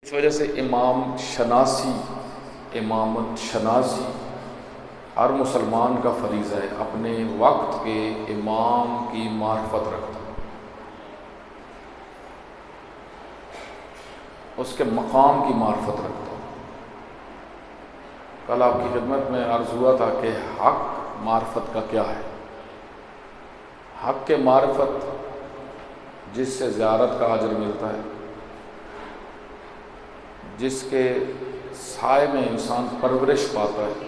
اس وجہ سے امامت شناسی ہر مسلمان کا فریضہ ہے، اپنے وقت کے امام کی معرفت رکھتا، اس کے مقام کی معرفت رکھتا۔ کل آپ کی خدمت میں عرض ہوا تھا کہ حق معرفت کا کیا ہے۔ حق کے معرفت جس سے زیارت کا اجر ملتا ہے، جس کے سائے میں انسان پرورش پاتا ہے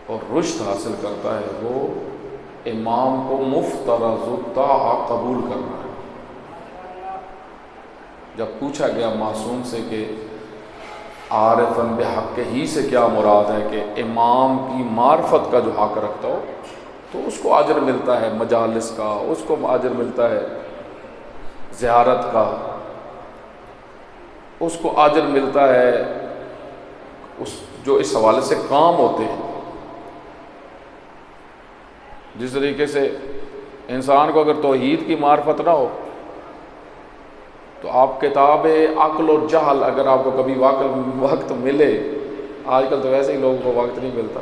اور رشد حاصل کرتا ہے، وہ امام کو مفترض الطاعہ قبول کرنا ہے۔ جب پوچھا گیا معصوم سے کہ عارفاً بحق ہی سے کیا مراد ہے، کہ امام کی معرفت کا جو حق رکھتا ہو تو اس کو اجر ملتا ہے مجالس کا، اس کو اجر ملتا ہے زیارت کا، اس کو اجر ملتا ہے جو اس حوالے سے کام ہوتے ہیں۔ جس طریقے سے انسان کو اگر توحید کی معرفت نہ ہو تو آپ کتاب عقل و جہل، اگر آپ کو کبھی وقت ملے، آج کل تو ویسے ہی لوگوں کو وقت نہیں ملتا،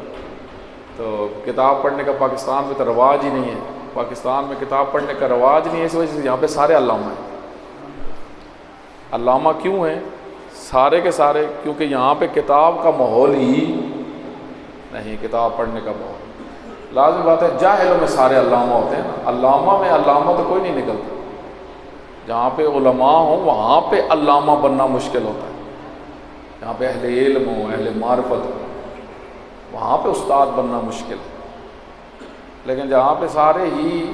تو کتاب پڑھنے کا پاکستان میں تو رواج ہی نہیں ہے۔ پاکستان میں کتاب پڑھنے کا رواج نہیں ہے، اس وجہ سے یہاں پہ سارے علامہ ہیں۔ علامہ کیوں ہیں سارے کے سارے؟ کیونکہ یہاں پہ کتاب کا ماحول ہی نہیں، کتاب پڑھنے کا ماحول۔ لازم بات ہے جاہلوں میں سارے علامہ ہوتے ہیں، علامہ میں علامہ تو کوئی نہیں نکلتا۔ جہاں پہ علماء ہوں وہاں پہ علامہ بننا مشکل ہوتا ہے، جہاں پہ اہل علم ہوں، اہل معرفت ہوں، وہاں پہ استاد بننا مشکل ہے۔ لیکن جہاں پہ سارے ہی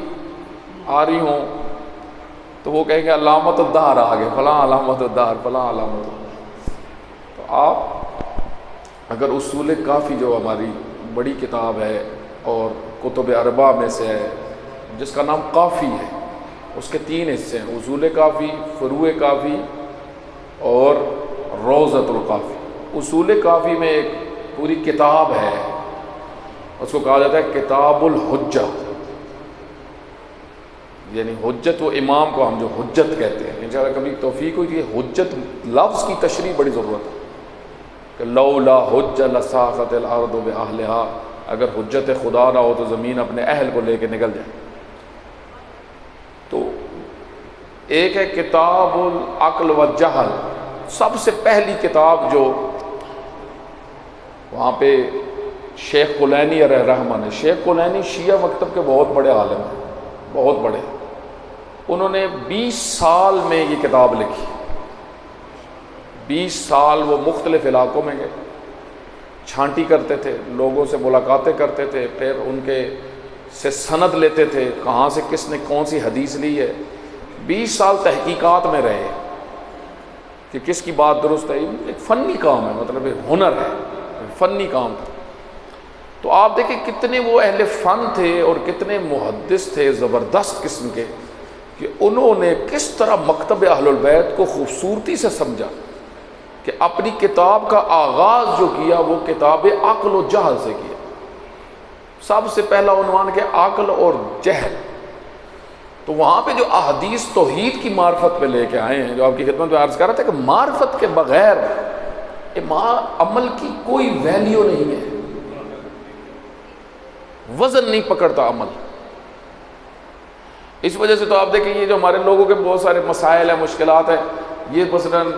آری ہوں تو وہ کہیں گے علامت الدہر آگے، فلاں علامت الدہر، فلاں علامت الدہر۔ تو آپ اگر اصول کافی جو ہماری بڑی کتاب ہے اور کتب اربع میں سے ہے، جس کا نام کافی ہے، اس کے 3 حصے ہیں: اصول کافی، فروع کافی اور روضۃ الکافی۔ اصول کافی میں ایک پوری کتاب ہے، اس کو کہا جاتا ہے کتاب الحجہ، یعنی حجت و امام کو ہم جو حجت کہتے ہیں۔ انشاءاللہ کبھی توفیق ہوئی کہ حجت لفظ کی تشریح بڑی ضرورت ہے، کہ لولا حجہ لساقت الارض باہلہا، اگر حجت خدا نہ ہو تو زمین اپنے اہل کو لے کے نکل جائے۔ تو ایک ہے کتاب العقل و جہل، سب سے پہلی کتاب جو وہاں پہ شیخ کلینی علیہ رحمہ نے، شیخ کلینی شیعہ مکتب کے بہت بڑے عالم ہیں، بہت بڑے۔ انہوں نے 20 سال میں یہ کتاب لکھی، 20 سال وہ مختلف علاقوں میں گئے، چھانٹی کرتے تھے، لوگوں سے ملاقاتیں کرتے تھے، پھر ان کے سے سند لیتے تھے، کہاں سے کس نے کون سی حدیث لی ہے۔ 20 سال تحقیقات میں رہے کہ کس کی بات درست ہے۔ ایک فنی کام ہے، مطلب ایک ہنر ہے، فنی کام تھا۔ تو آپ دیکھیں کتنے وہ اہل فن تھے اور کتنے محدث تھے زبردست قسم کے، کہ انہوں نے کس طرح مکتب اہل البیت کو خوبصورتی سے سمجھا، کہ اپنی کتاب کا آغاز جو کیا وہ کتاب عقل و جہل سے کیا۔ سب سے پہلا عنوان کہ عقل اور جہل۔ تو وہاں پہ جو احادیث توحید کی معرفت پہ لے کے آئے ہیں، جو آپ کی خدمت میں عرض کر رہا تھا کہ معرفت کے بغیر عمل کی کوئی ویلیو نہیں ہے، وزن نہیں پکڑتا عمل۔ اس وجہ سے تو آپ دیکھیں یہ جو ہمارے لوگوں کے بہت سارے مسائل ہیں، مشکلات ہیں، یہ مثلاً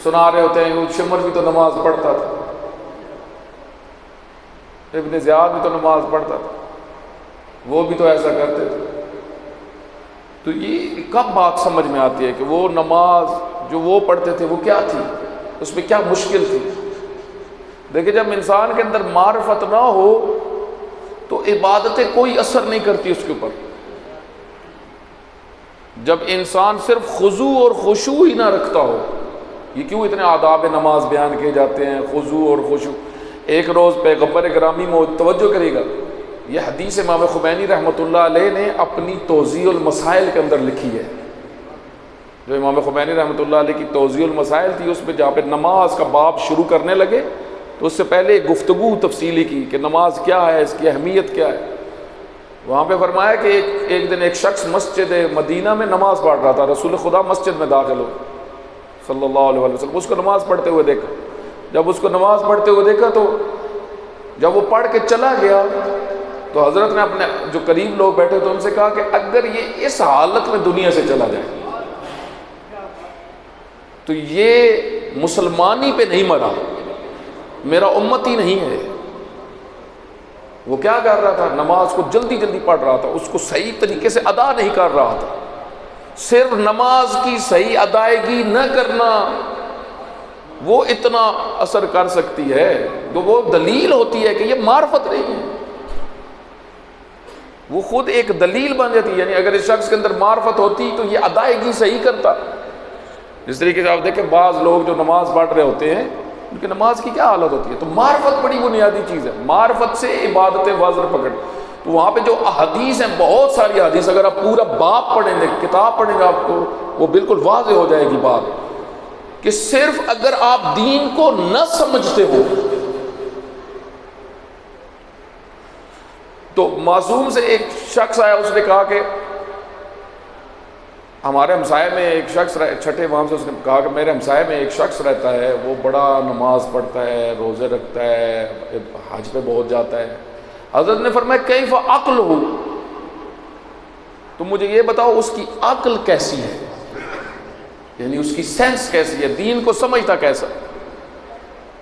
سنا رہے ہوتے ہیں کہ شمر بھی تو نماز پڑھتا تھا، ابن زیاد بھی تو نماز پڑھتا تھا، وہ بھی تو ایسا کرتے تھے۔ تو یہ کب بات سمجھ میں آتی ہے کہ وہ نماز جو وہ پڑھتے تھے وہ کیا تھی، اس میں کیا مشکل تھی؟ دیکھیں جب انسان کے اندر معرفت نہ ہو تو عبادتیں کوئی اثر نہیں کرتی اس کے اوپر۔ جب انسان صرف خضوع اور خشوع ہی نہ رکھتا ہو، یہ کیوں اتنے آداب نماز بیان کیے جاتے ہیں، خضوع اور خشوع۔ ایک روز پیغمبر گرامی توجہ کرے گا، یہ حدیث امام خمینی رحمۃ اللہ علیہ نے اپنی توضیح المسائل کے اندر لکھی ہے۔ جو امام خمینی رحمۃ اللہ علیہ کی توضیح المسائل تھی، اس میں جہاں پہ نماز کا باب شروع کرنے لگے تو اس سے پہلے ایک گفتگو تفصیلی کی کہ نماز کیا ہے، اس کی اہمیت کیا ہے۔ وہاں پہ فرمایا کہ ایک دن ایک شخص مسجد مدینہ میں نماز پڑھ رہا تھا، رسول خدا مسجد میں داخل ہو، صلی اللہ علیہ وسلم، اس کو نماز پڑھتے ہوئے دیکھا. جب اس کو نماز پڑھتے ہوئے دیکھا تو جب وہ پڑھ کے چلا گیا تو حضرت نے اپنے جو قریب لوگ بیٹھے تو ان سے کہا کہ اگر یہ اس حالت میں دنیا سے چلا جائے تو یہ مسلمانی پہ نہیں مرا، میرا امتی نہیں ہے. وہ کیا کر رہا تھا؟ نماز کو جلدی جلدی پڑھ رہا تھا، اس کو صحیح طریقے سے ادا نہیں کر رہا تھا. صرف نماز کی صحیح ادائیگی نہ کرنا وہ اتنا اثر کر سکتی ہے، تو وہ دلیل ہوتی ہے کہ یہ معرفت نہیں ہے. وہ خود ایک دلیل بن جاتی ہے. یعنی اگر اس شخص کے اندر معرفت ہوتی تو یہ ادائیگی صحیح کرتا. جس طریقے سے آپ دیکھیں بعض لوگ جو نماز پڑھ رہے ہوتے ہیں ان کی نماز کی کیا حالت ہوتی ہے. تو معرفت بڑی بنیادی چیز ہے. معرفت سے عبادت وزر پکڑ. تو وہاں پہ جو احادیث ہیں، بہت ساری احادیث، اگر آپ پورا باب پڑھیں گے، کتاب پڑھیں گے، آپ کو وہ بالکل واضح ہو جائے گی بات کہ صرف اگر آپ دین کو نہ سمجھتے ہو تو معصوم سے ایک شخص آیا، اس نے کہا کہ ہمارے ہمسائے میں ایک شخص چھٹے وہاں سے اس نے کہا کہ میرے ہمسائے میں ایک شخص رہتا ہے، وہ بڑا نماز پڑھتا ہے، روزے رکھتا ہے، حج پہ بہت جاتا ہے. حضرت نے فرمایا کیف عقلہ، تم مجھے یہ بتاؤ اس کی عقل کیسی ہے، یعنی اس کی سینس کیسی ہے، دین کو سمجھتا کیسا.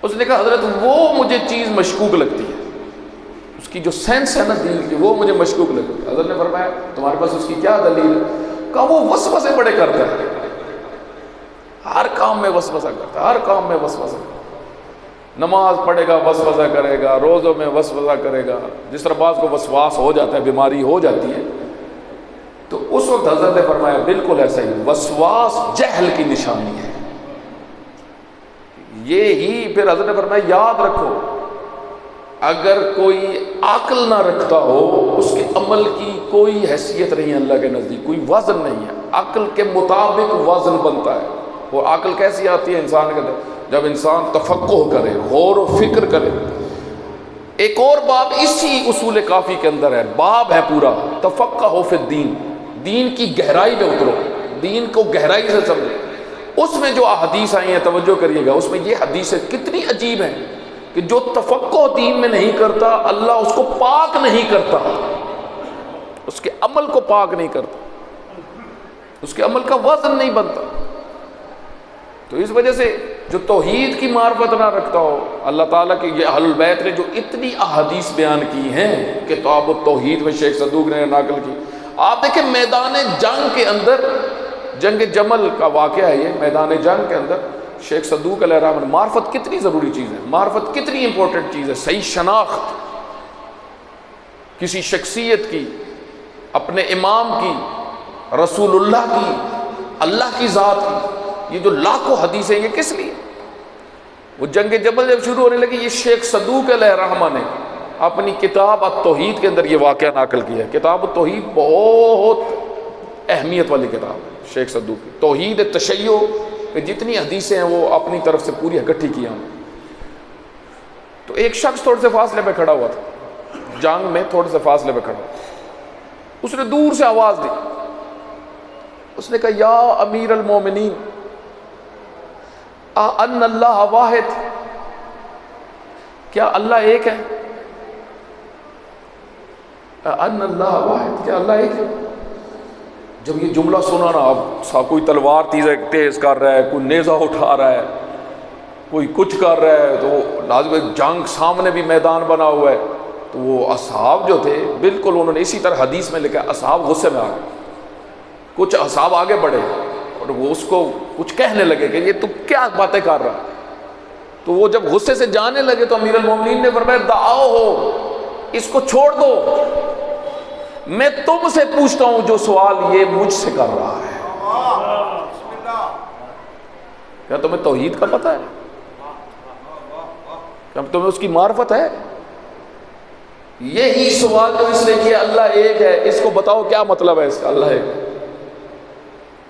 اس نے کہا حضرت وہ مجھے چیز مشکوک لگتی ہے، اس کی جو سینس ہے نا دین کی وہ مجھے مشکوک لگتی ہے. حضرت نے فرمایا تمہارے پاس اس کی کیا دلیل ہے؟ کہا وہ وسوسے بڑے کرتا ہے، ہر کام میں وسوسہ کرتا ہے، ہر کام میں وسوسہ. نماز پڑھے گا وسوسہ کرے گا، روزوں میں وسوسہ کرے گا. جس طرح بعض کو وسواس ہو جاتا ہے، بیماری ہو جاتی ہے، تو اس وقت حضرت نے فرمایا بالکل ایسا ہی، وسواس جہل کی نشانی ہے. یہی پھر حضرت نے فرمایا یاد رکھو اگر کوئی عقل نہ رکھتا ہو اس کے عمل کی کوئی حیثیت نہیں ہے اللہ کے نزدیک، کوئی وزن نہیں ہے. عقل کے مطابق وزن بنتا ہے. وہ عقل کیسی آتی ہے انسان کے اندر؟ جب انسان تفقہ کرے، غور و فکر کرے. ایک اور باب اسی اصول کافی کے اندر ہے، باب ہے پورا، تفقہ فی الدین. دین کی گہرائی میں اترو، دین کو گہرائی سے سمجھو. اس میں جو احادیث آئی ہیں توجہ کریے گا، اس میں یہ حدیثیں کتنی عجیب ہیں کہ جو تفقہ دین میں نہیں کرتا اللہ اس کو پاک نہیں کرتا، اس کے عمل کو پاک نہیں کرتا، اس کے عمل کا وزن نہیں بنتا. تو اس وجہ سے جو توحید کی معرفت نہ رکھتا ہو، اللہ تعالیٰ کے یہ اہل البیت نے جو اتنی احادیث بیان کی ہیں کتاب التوحید میں شیخ صدوق نے نقل کی. آپ دیکھیں میدان جنگ کے اندر، جنگ جمل کا واقعہ ہے یہ، میدان جنگ کے اندر شیخ صدوق علیہ الرحمہ، معرفت کتنی ضروری چیز ہے، معرفت کتنی امپورٹنٹ چیز ہے. صحیح شناخت کسی شخصیت کی، اپنے امام کی، رسول اللہ کی، اللہ کی ذات کی. یہ جو لاکھوں حدیثیں یہ کس لیے؟ وہ جنگ جمل جب شروع ہونے لگی، یہ شیخ صدوق علیہ الرحمہ نے اپنی کتاب التوحید کے اندر یہ واقعہ نقل کیا ہے. کتاب التوحید بہت اہمیت والی کتاب ہے شیخ صدوق کی. توحید تشیع کہ جتنی حدیثیں ہیں وہ اپنی طرف سے پوری اکٹھی کی ہیں. تو ایک شخص تھوڑے سے فاصلے پہ کھڑا ہوا تھا، جنگ میں تھوڑے سے فاصلے پہ کھڑا ہوا. اس نے دور سے آواز دی، اس نے کہا یا امیر المومنین ان اللہ واحد، کیا اللہ ایک ہے؟ ان اللہ واحد، کیا اللہ ایک ہے؟ جب یہ جملہ سنا نا، اب کوئی تلوار تیز کر رہا ہے، کوئی نیزہ اٹھا رہا ہے، کوئی کچھ کر رہا ہے، تو لازم جنگ سامنے بھی میدان بنا ہوا ہے. تو وہ اصحاب جو تھے بالکل انہوں نے اسی طرح حدیث میں لکھا، اصحاب غصے میں آ گئے. کچھ اصحاب آگے بڑھے اور وہ اس کو کچھ کہنے لگے کہ یہ تو کیا باتیں کر رہا. تو وہ جب غصے سے جانے لگے تو امیر المومنین نے فرمایا دعاؤ ہو، اس کو چھوڑ دو، میں تم سے پوچھتا ہوں جو سوال یہ مجھ سے کر رہا ہے. کیا تمہیں توحید کا پتہ ہے؟ کیا تمہیں اس کی معرفت ہے؟ یہی سوال جو اس نے کیا اللہ ایک ہے، اس کو بتاؤ کیا مطلب ہے اس کا اللہ ایک.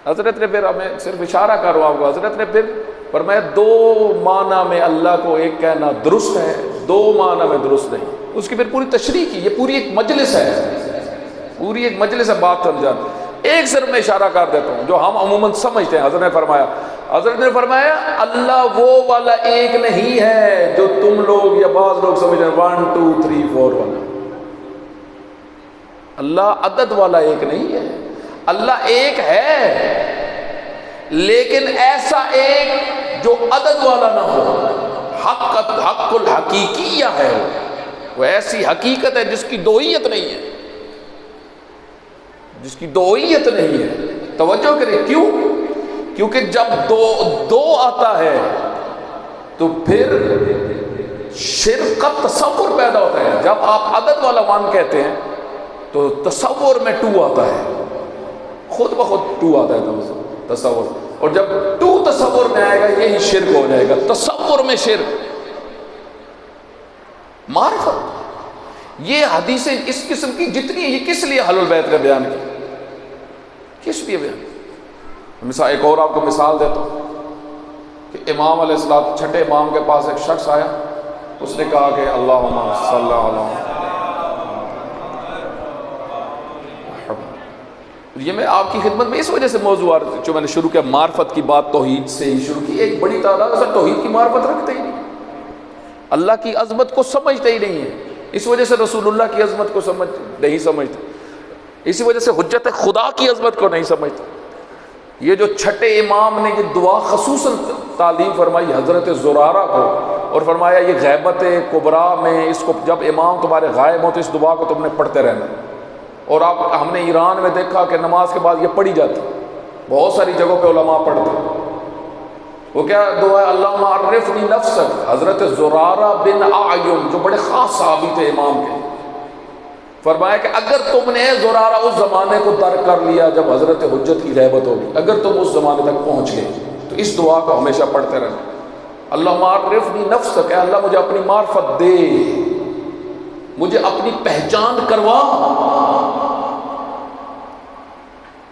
حضرت نے پھر ہمیں صرف اشارہ کر رہا ہوں، حضرت نے پھر فرمایا دو معنی میں اللہ کو ایک کہنا درست ہے، دو معنی میں درست نہیں. اس کی پھر پوری تشریح کی. یہ پوری ایک مجلس ہے، پوری ایک مجلس ہے بات سمجھانا. ایک صرف میں اشارہ کر دیتا ہوں جو ہم عموماً سمجھتے ہیں. حضرت نے فرمایا حضرت نے فرمایا اللہ وہ والا ایک نہیں ہے جو تم لوگ یا بعض لوگ سمجھ رہے ہیں 1 2 3 4 والا. اللہ عدد والا ایک نہیں ہے. اللہ ایک ہے لیکن ایسا ایک جو عدد والا نہ ہو. حق الحقیقیہ ہے وہ ایسی حقیقت ہے جس کی دوئیت نہیں ہے, جس کی دوئیت نہیں ہے. توجہ کریں, کیوں؟ کیونکہ جب دو آتا ہے تو پھر شرک کا تصور پیدا ہوتا ہے. جب آپ عدد والا 1 کہتے ہیں تو تصور میں 2 آتا ہے, خود بخود 2 آتا ہے تصور, اور جب 2 تصور میں آئے گا یہی شرک ہو جائے گا. تصور میں شرک. معرفت یہ حدیثیں اس قسم کی جتنی ہیں, یہ کس لیے اہل البیت کا بیان کی, کس لیے بیان؟ مثال ایک اور آپ کو مثال دیتا ہوں کہ امام علیہ السلام, چھٹے امام کے پاس ایک شخص آیا, اس نے کہا کہ اللہم صلی اللہ علیہ. یہ میں آپ کی خدمت میں اس وجہ سے موضوع جو میں نے شروع کیا, معرفت کی بات توحید سے ہی شروع کی. ایک بڑی تعداد سے توحید کی معرفت رکھتے ہی نہیں, اللہ کی عظمت کو سمجھتے ہی نہیں ہے. اس وجہ سے رسول اللہ کی عظمت کو نہیں سمجھتے, اسی وجہ سے حجت خدا کی عظمت کو نہیں سمجھتے. یہ جو چھٹے امام نے یہ دعا خصوصاً تعلیم فرمائی حضرت زرارہ کو, اور فرمایا یہ غیبت کبریٰ میں اس کو جب امام تمہارے غائب ہوں تو اس دعا کو تم نے پڑھتے رہنا. اور ہم نے ایران میں دیکھا کہ نماز کے بعد یہ پڑھی جاتی, بہت ساری جگہوں پہ علماء پڑھتے. وہ کیا دعا ہے؟ اللہم عرفنی نفسک. حضرت زرارہ بن اعین جو بڑے خاص صحابی تھے امام کے, فرمایا کہ اگر تم نے زرارہ اس زمانے کو درک کر لیا جب حضرت حجت کی غیبت ہوگی, اگر تم اس زمانے تک پہنچ گئے تو اس دعا کو ہمیشہ پڑھتے رہنا. اللہم عرفنی نفسک, اے اللہ مجھے اپنی معرفت دے, مجھے اپنی پہچان کروا.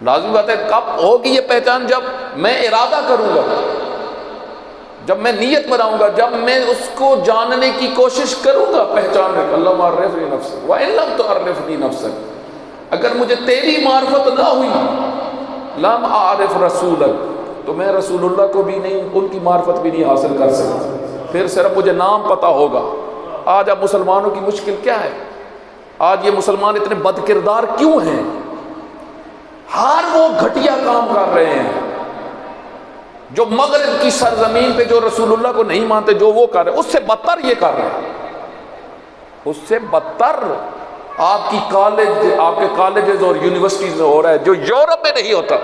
لازمی بات ہے کب ہوگی یہ پہچان؟ جب میں ارادہ کروں گا, جب میں نیت بناؤں گا, جب میں اس کو جاننے کی کوشش کروں گا پہچاننے. اللہم عرفنی نفسک وَإِن لَمْ تُعَرِّفْنِی نَفْسَکَ, اگر مجھے تیری معرفت نہ ہوئی لم اعرف رسولک, تو میں رسول اللہ کو بھی نہیں, ان کی معرفت بھی نہیں حاصل کر سکتا. پھر صرف مجھے نام پتہ ہوگا. آج اب مسلمانوں کی مشکل کیا ہے؟ آج یہ مسلمان اتنے بد کردار کیوں ہیں؟ ہر وہ گھٹیا کام کر رہے ہیں جو مغرب کی سرزمین پہ جو رسول اللہ کو نہیں مانتے, جو وہ کر رہے ہیں اس سے بدتر یہ کر رہے ہیں, اس سے بدتر. آپ کی آپ کے کالجز اور یونیورسٹیز میں ہو رہا ہے جو یورپ میں نہیں ہوتا,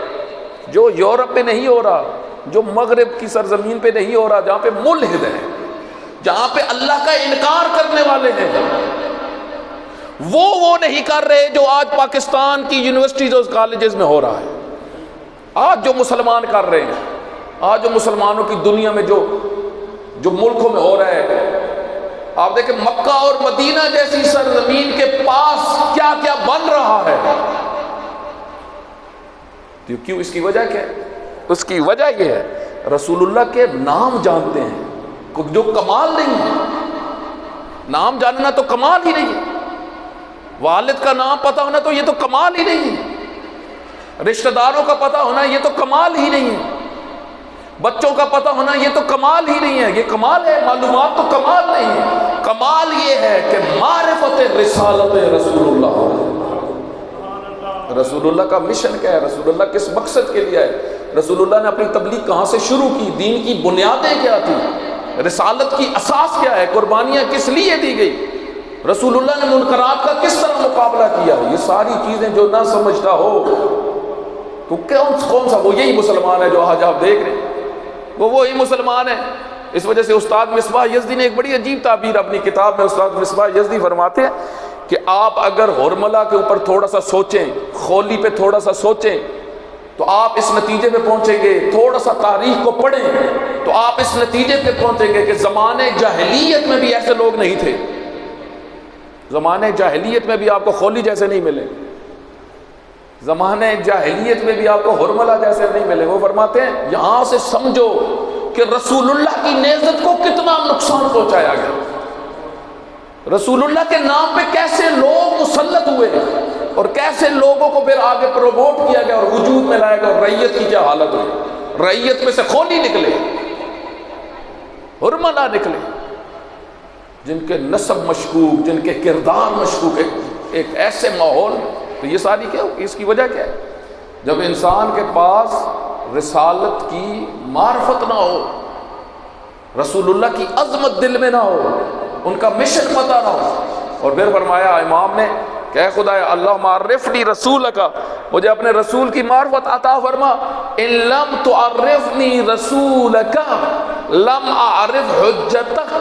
جو یورپ میں نہیں ہو رہا, جو مغرب کی سرزمین پہ نہیں ہو رہا, جہاں پہ ملحد ہے, جہاں پہ اللہ کا انکار کرنے والے ہیں. وہ نہیں کر رہے جو آج پاکستان کی یونیورسٹیز اور کالجز میں ہو رہا ہے. آج جو مسلمان کر رہے ہیں, آج جو مسلمانوں کی دنیا میں جو ملکوں میں ہو رہا ہے, آپ دیکھیں مکہ اور مدینہ جیسی سرزمین کے پاس کیا کیا بن رہا ہے. کیوں؟ اس کی وجہ کیا ہے؟ اس کی وجہ یہ ہے رسول اللہ کے نام جانتے ہیں جو کمال نہیں ہے. نام جاننا تو کمال ہی نہیں ہے. والد کا نام پتہ ہونا تو یہ تو کمال ہی نہیں ہے. رشتہ داروں کا پتہ ہونا یہ تو کمال ہی نہیں ہے. بچوں کا پتہ ہونا یہ تو کمال ہی نہیں ہے. یہ کمال ہے؟ معلومات تو کمال نہیں ہے. کمال یہ ہے کہ معرفت رسالت رسول اللہ. رسول اللہ کا مشن کیا ہے؟ رسول اللہ کس مقصد کے لیے ہے؟ رسول اللہ نے اپنی تبلیغ کہاں سے شروع کی؟ دین کی بنیادیں کیا تھی؟ رسالت کی اساس کیا ہے؟ قربانیاں کس لیے دی گئی؟ رسول اللہ نے منکرات کا کس طرح مقابلہ کیا؟ یہ ساری چیزیں جو نہ سمجھتا ہو تو کون سا وہ یہی مسلمان ہے جو آج آپ دیکھ رہے ہیں, وہ وہی مسلمان ہے. اس وجہ سے استاد مصباح یزدی نے ایک بڑی عجیب تعبیر اپنی کتاب میں, استاد مصباح یزدی فرماتے ہیں کہ آپ اگر ہرملہ کے اوپر تھوڑا سا سوچیں, خولی پہ تھوڑا سا سوچیں تو آپ اس نتیجے پہ پہنچیں گے. تھوڑا سا تاریخ کو پڑھیں تو آپ اس نتیجے پہ پہنچیں گے کہ زمانے جاہلیت میں بھی ایسے لوگ نہیں تھے. زمانے جاہلیت میں بھی آپ کو خولی جیسے نہیں ملے, زمانے جاہلیت میں بھی آپ کو ہرملہ جیسے نہیں ملے. وہ فرماتے ہیں یہاں سے سمجھو کہ رسول اللہ کی نعزت کو کتنا نقصان پہنچایا گیا. رسول اللہ کے نام پہ کیسے لوگ مسلط ہوئے اور کیسے لوگوں کو پھر آگے پروموٹ کیا گیا اور وجود میں لایا گیا اور رعیت کی کیا حالت ہوئی. رعیت میں سے خونی نکلے، حرمہ نہ نکلے، جن کے نسب مشکوک، جن کے کردار مشکوک، ایک ایسے ماحول. تو یہ ساری کیا، اس کی وجہ کیا ہے؟ جب انسان کے پاس رسالت کی معرفت نہ ہو، رسول اللہ کی عظمت دل میں نہ ہو، ان کا مشن پتہ نہ ہو. اور پھر فرمایا امام نے کہ اے خدا اللہ معرفنی رسولک، مجھے اپنے رسول کی معرفت عطا فرما. ان لم تعرفنی رسولک لم اعرف حجتک،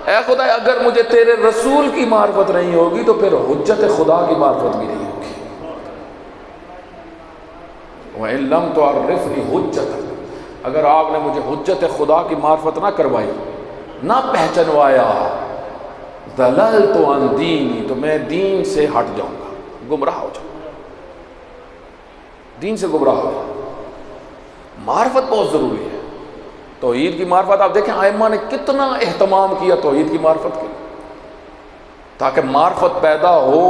اے خدا اگر مجھے تیرے رسول کی معرفت نہیں ہوگی تو پھر حجت خدا کی معرفت بھی نہیں ہوگی. وَإِن لَمْ تُعَرِّفْنِي حُجَّتَكَ، اگر آپ نے مجھے حجت خدا کی معرفت نہ کروائی، نہ پہچنوایا، ضَلَلْتُ عَنْ دِينِي، تو میں دین سے ہٹ جاؤں گا، گمراہ ہو جاؤں گا، دین سے گمراہ ہو جاؤں گا. معرفت بہت ضروری ہے. توحید کی معرفت آپ دیکھیں ائمہ نے کتنا اہتمام کیا توحید کی معرفت کے، تاکہ معرفت پیدا ہو،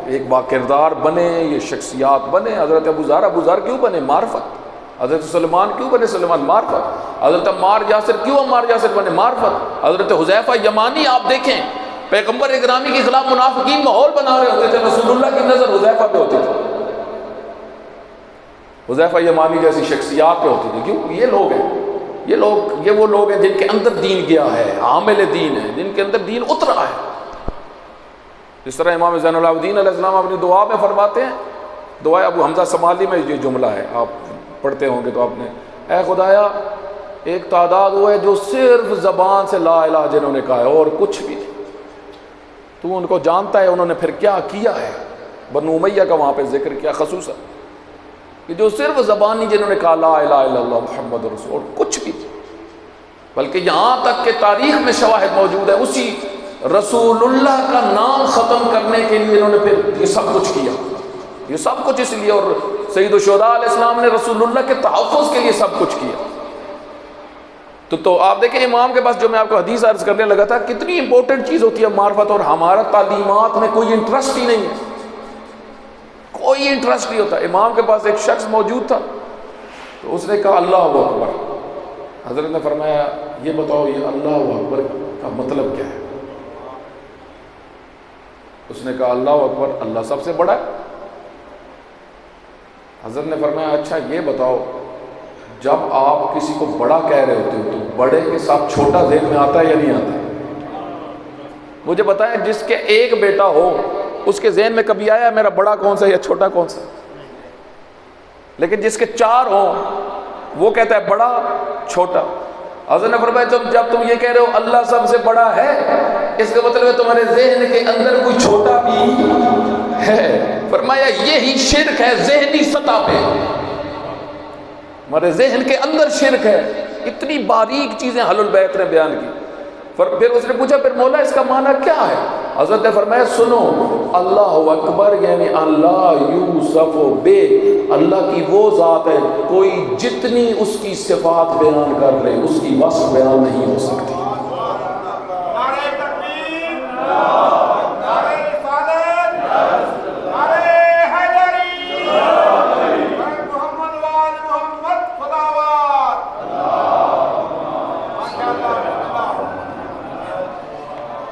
ایک باکردار بنے، یہ شخصیات بنے. حضرت ابو ذر کیوں بنے؟ معرفت. حضرت سلمان کیوں بنے سلمان؟ معرفت. حضرت عمار یاسر کیوں عمار یاسر بنے؟ معرفت. حضرت حذیفہ یمانی آپ دیکھیں پیغمبر اکرامی کے خلاف منافقین ماحول بنا رہے ہوتے تھے، رسول اللہ کی نظر حذیفہ پہ ہوتی تھی، حذیفہ یمانی جیسی شخصیات پہ ہوتی تھی. کیوں؟ یہ لوگ ہیں، یہ وہ لوگ ہیں جن کے اندر دین گیا ہے، عامل دین ہے، جن کے اندر دین اترا ہے. جس طرح امام زین العابدین علیہ السلام اپنی دعا میں فرماتے ہیں، دعا ابو حمزہ سمالی میں یہ جملہ ہے، آپ پڑھتے ہوں گے تو آپ نے، اے خدایا ایک تعداد وہ ہے جو صرف زبان سے لا الہ جنہوں نے کہا ہے اور کچھ بھی نہیں، تو ان کو جانتا ہے انہوں نے پھر کیا کیا ہے. بنو امیہ کا وہاں پہ ذکر کیا خصوصا، کہ جو صرف زبانی جنہوں نے کہا لا الہ الا اللہ محمد رسول، اور کچھ بھی، بلکہ یہاں تک کہ تاریخ میں شواہد موجود ہے اسی رسول اللہ کا نام ختم کرنے کے لیے انہوں نے پھر یہ سب کچھ کیا. یہ سب کچھ اس لیے، اور سید الشہداء علیہ السلام نے رسول اللہ کے تحفظ کے لیے سب کچھ کیا. تو آپ دیکھیں امام کے پاس، جو میں آپ کو حدیث عرض کرنے لگا تھا، کتنی امپورٹنٹ چیز ہوتی ہے معرفت، اور ہمارا تعلیمات میں کوئی انٹرسٹ ہی نہیں ہے، کوئی انٹرسٹ نہیں ہوتا. امام کے پاس ایک شخص موجود تھا، تو اس نے کہا اللہ اکبر. حضرت نے فرمایا یہ بتاؤ یہ اللہ اکبر کا مطلب کیا ہے؟ اس نے کہا اللہ اکبر، اللہ سب سے بڑا ہے. حضرت نے فرمایا اچھا یہ بتاؤ، جب آپ کسی کو بڑا کہہ رہے ہوتے ہو تو بڑے کے ساتھ چھوٹا ذہن میں آتا ہے یا نہیں آتا؟ مجھے بتائیں جس کے ایک بیٹا ہو اس کے ذہن میں کبھی آیا میرا بڑا کون سا یا چھوٹا کون سا؟ لیکن جس کے 4 ہوں وہ کہتا ہے بڑا چھوٹا. حضرت نے فرمایا جب تم یہ کہہ رہے ہو اللہ سب سے بڑا ہے، اس کا مطلب ہے تمہارے ذہن کے اندر کوئی چھوٹا بھی ہے. فرمایا یہی شرک ہے ذہنی سطح پہ، ہمارے ذہن کے اندر شرک ہے. اتنی باریک چیزیں اہل البیت نے بیان کی. پھر اس نے پوچھا پھر مولا اس کا معنی کیا ہے؟ حضرت نے فرمایا سنو، اللہ اکبر یعنی اللہ یوصف بے، اللہ کی وہ ذات ہے کوئی جتنی اس کی صفات بیان کر لے اس کی وصف بیان نہیں ہو سکتی. نعرہ تکبیر، نعرہ رسالت، نعرہ حیدری، محمد وآل محمد صلوات.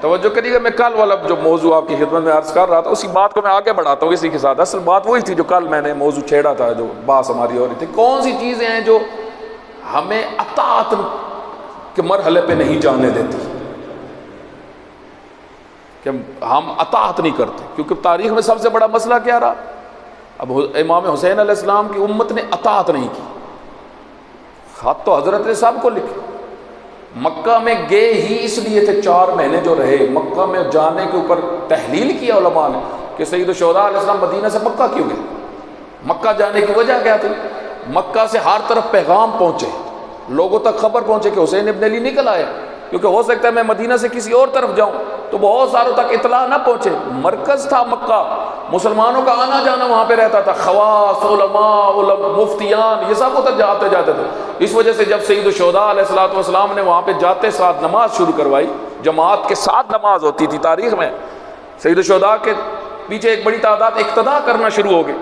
توجہ کریے، میں کل والا جو موضوع آپ کی خدمت میں عرض کر رہا تھا اسی بات کو میں آگے بڑھاتا ہوں اسی کے ساتھ. اصل بات وہی تھی جو کل میں نے موضوع چھیڑا تھا، جو بات ہماری ہو رہی تھی. کون سی چیزیں ہیں جو ہمیں اطاعت کے مرحلے پہ نہیں جانے دیتی، کہ ہم اطاعت نہیں کرتے؟ کیونکہ تاریخ میں سب سے بڑا مسئلہ کیا رہا؟ اب امام حسین علیہ السلام کی امت نے اطاعت نہیں کی. خط تو حضرت نے سب کو لکھے، مکہ میں گئے ہی اس لیے تھے 4 مہینے جو رہے. مکہ میں جانے کے اوپر تحلیل کیا علماء نے کہ سید الشہداء علیہ السلام مدینہ سے مکہ کیوں گئے، مکہ جانے کی وجہ کیا تھی؟ مکہ سے ہر طرف پیغام پہنچے، لوگوں تک خبر پہنچے کہ حسین ابن علی نکل آئے. کیونکہ ہو سکتا ہے میں مدینہ سے کسی اور طرف جاؤں تو بہت ساروں تک اطلاع نہ پہنچے. مرکز تھا مکہ، مسلمانوں کا آنا جانا وہاں پہ رہتا تھا، خواص، علماء، مفتیان، یہ سب ادھر جاتے جاتے تھے. اس وجہ سے جب سید الشہداء علیہ السلام نے وہاں پہ جاتے ساتھ نماز شروع کروائی، جماعت کے ساتھ نماز ہوتی تھی تاریخ میں، سید الشہداء کے پیچھے ایک بڑی تعداد اقتداء کرنا شروع ہو گئی،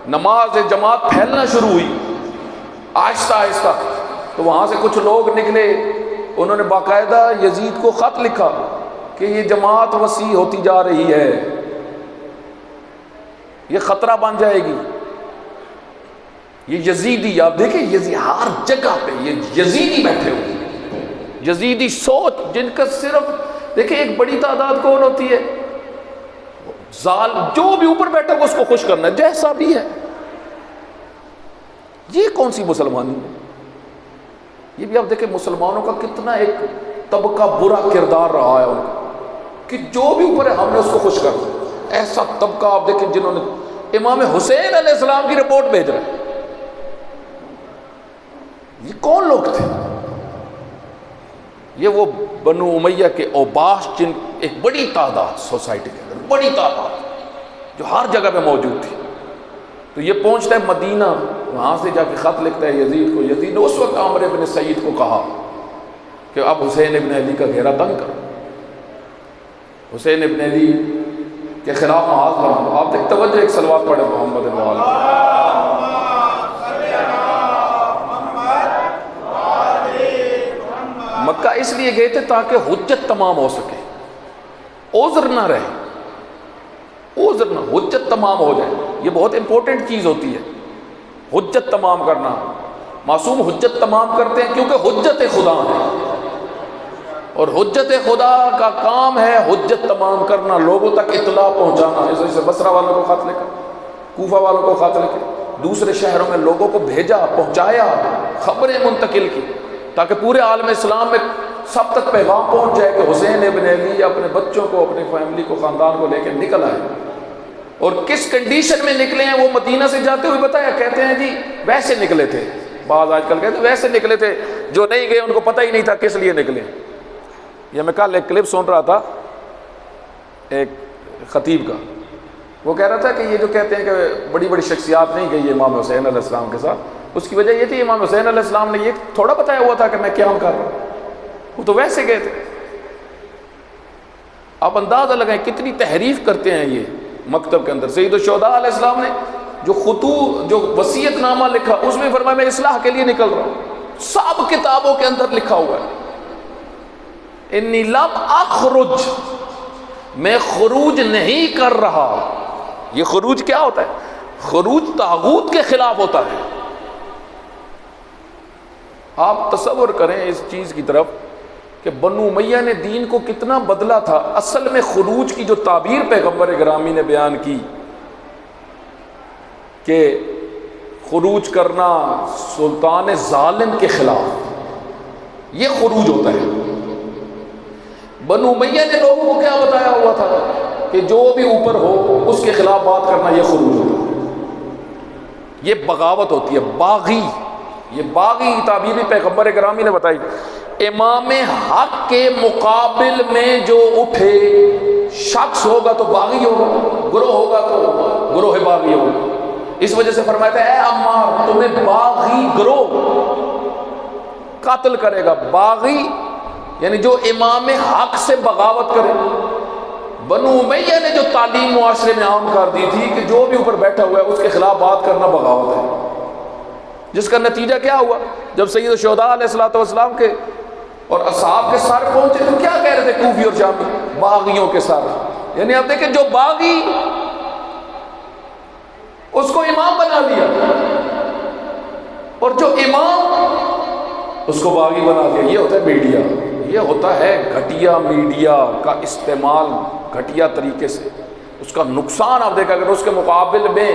نماز جماعت پھیلنا شروع ہوئی. آہستہ آہستہ. تو وہاں سے کچھ لوگ نکلے، انہوں نے باقاعدہ یزید کو خط لکھا کہ یہ جماعت وسیع ہوتی جا رہی ہے، یہ خطرہ بن جائے گی. یہ یزیدی، آپ دیکھیں یزید ہر جگہ پہ یہ یزیدی بیٹھے ہوئے، یزیدی سوچ جن کا صرف دیکھیں ایک بڑی تعداد کون ہوتی ہے، جو بھی اوپر بیٹھا ہے اس کو خوش کرنا ہے جیسا بھی ہے. یہ کون سی مسلمانی ہے؟ یہ بھی آپ دیکھیں مسلمانوں کا کتنا ایک طبقہ برا کردار رہا ہے ان کا، کہ جو بھی اوپر ہے ہم نے اس کو خوش کرنا. ایسا طبقہ آپ دیکھیں جنہوں نے امام حسین علیہ السلام کی رپورٹ بھیج رہے ہیں. یہ کون لوگ تھے؟ یہ وہ بنو امیہ کے اوباش، جن ایک بڑی تعداد سوسائٹی کے اندر، بڑی تعداد جو ہر جگہ پہ موجود تھی. تو یہ پہنچتا ہے مدینہ، وہاں سے جا کے خط لکھتا ہے یزید کو. یزید نے اس وقت عامر بن سعید کو کہا کہ اب حسین ابن علی کا گھیرا تنگ کرو، حسین ابن علی کے خلاف محاذ بناؤ. آپ دیکھ توجہ، ایک صلوات پڑھے محمد وآلہ. مکہ اس لیے گئے تھے تاکہ حجت تمام ہو سکے، عذر نہ رہے، عذر نہ، حجت تمام ہو جائے. یہ بہت امپورٹنٹ چیز ہوتی ہے، حجت تمام کرنا. معصوم حجت تمام کرتے ہیں کیونکہ حجت خدا ہے، اور حجت خدا کا کام ہے حجت تمام کرنا، لوگوں تک اطلاع پہنچانا. جیسے بصرہ والوں کو خط لکھا، کوفہ والوں کو خط لکھے، دوسرے شہروں میں لوگوں کو بھیجا، پہنچایا، خبریں منتقل کی تاکہ پورے عالم اسلام میں سب تک پیغام پہنچ جائے کہ حسین ابن علی اپنے بچوں کو، اپنی فیملی کو، خاندان کو لے کے نکل آئے. اور کس کنڈیشن میں نکلے ہیں وہ مدینہ سے جاتے ہوئے بتایا. کہتے ہیں جی ویسے نکلے تھے، بعض آج کل کہتے ہیں ویسے نکلے تھے، جو نہیں گئے ان کو پتہ ہی نہیں تھا کس لیے نکلے. یہ میں کل ایک کلپ سن رہا تھا ایک خطیب کا، وہ کہہ رہا تھا کہ یہ جو کہتے ہیں کہ بڑی بڑی شخصیات نہیں گئی امام حسین علیہ السلام کے ساتھ، اس کی وجہ یہ تھی امام حسین علیہ السلام نے یہ تھوڑا بتایا ہوا تھا کہ میں قیام کر رہا ہوں، وہ تو ویسے گئے تھے. آپ اندازہ لگائیں کتنی تحریف کرتے ہیں یہ مکتب کے اندر. سید الشہداء علیہ السلام نے جو خطوط، جو وصیت نامہ لکھا، اس میں فرمایا میں اصلاح کے لیے نکل رہا ہوں. سب کتابوں کے اندر لکھا ہوا ہے انی لم اخرج، میں خروج نہیں کر رہا. یہ خروج کیا ہوتا ہے؟ خروج طاغوت کے خلاف ہوتا ہے. آپ تصور کریں اس چیز کی طرف کہ بنو امیہ نے دین کو کتنا بدلا تھا. اصل میں خروج کی جو تعبیر پیغمبر گرامی نے بیان کی کہ خروج کرنا سلطان ظالم کے خلاف، یہ خروج ہوتا ہے. بنو امیہ نے لوگوں کو کیا بتایا ہوا تھا کہ جو بھی اوپر ہو اس کے خلاف بات کرنا، یہ خروج ہوتا ہے، یہ بغاوت ہوتی ہے، باغی. یہ باغی تعبیر بھی پیغمبر گرامی نے بتائی. امام حق کے مقابل میں جو اٹھے شخص ہوگا تو باغی ہوگا، گروہ ہوگا تو گروہ باغی ہوگا. اس وجہ سے فرمایا تھا اے عمار تمہیں باغی گروہ قتل کرے گا. باغی یعنی جو امام حق سے بغاوت کرے. بنو امیہ نے جو تعلیم معاشرے میں عام کر دی تھی کہ جو بھی اوپر بیٹھا ہوا ہے اس کے خلاف بات کرنا بغاوت ہے، جس کا نتیجہ کیا ہوا؟ جب سید الشہداء علیہ السلام کے اور اصحاب کے سر پہنچے تو کیا کہہ رہے تھے کوفی اور شامی؟ باغیوں کے سر. یعنی آپ دیکھیں جو باغی اس کو امام بنا دیا، اور جو امام اس کو باغی بنا دیا. یہ ہوتا ہے میڈیا، یہ ہوتا ہے گھٹیا میڈیا کا استعمال گھٹیا طریقے سے. اس کا نقصان آپ دیکھا اگر اس کے مقابل میں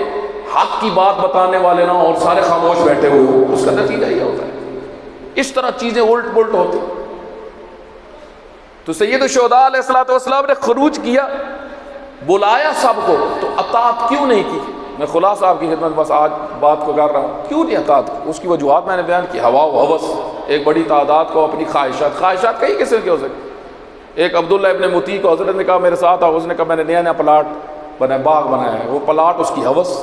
حق کی بات بتانے والے نہ اور سارے خاموش بیٹھے ہوئے ہو، اس کا نتیجہ یہ ہوتا ہے. اس طرح چیزیں الٹ پلٹ ہوتی. تو سید الشہداء علیہ السلام نے خروج کیا، بلایا سب کو، تو اطاعت کیوں نہیں کی؟ میں خلاصہ آپ کی خدمت بس آج بات کو کر رہا ہوں. کیوں نہیں اطاعت کی؟ اس کی وجوہات میں نے بیان کی. ہوا و ہوس، ایک بڑی تعداد کو اپنی خواہشات کئی قسم کے ہو سکتے. ایک عبداللہ ابن مطیع کو حضرت نے کہا میرے ساتھ آؤ، اس نے کہا میں نے نیا پلاٹ بنایا، باغ بنایا ہے. وہ پلاٹ اس کی ہوس،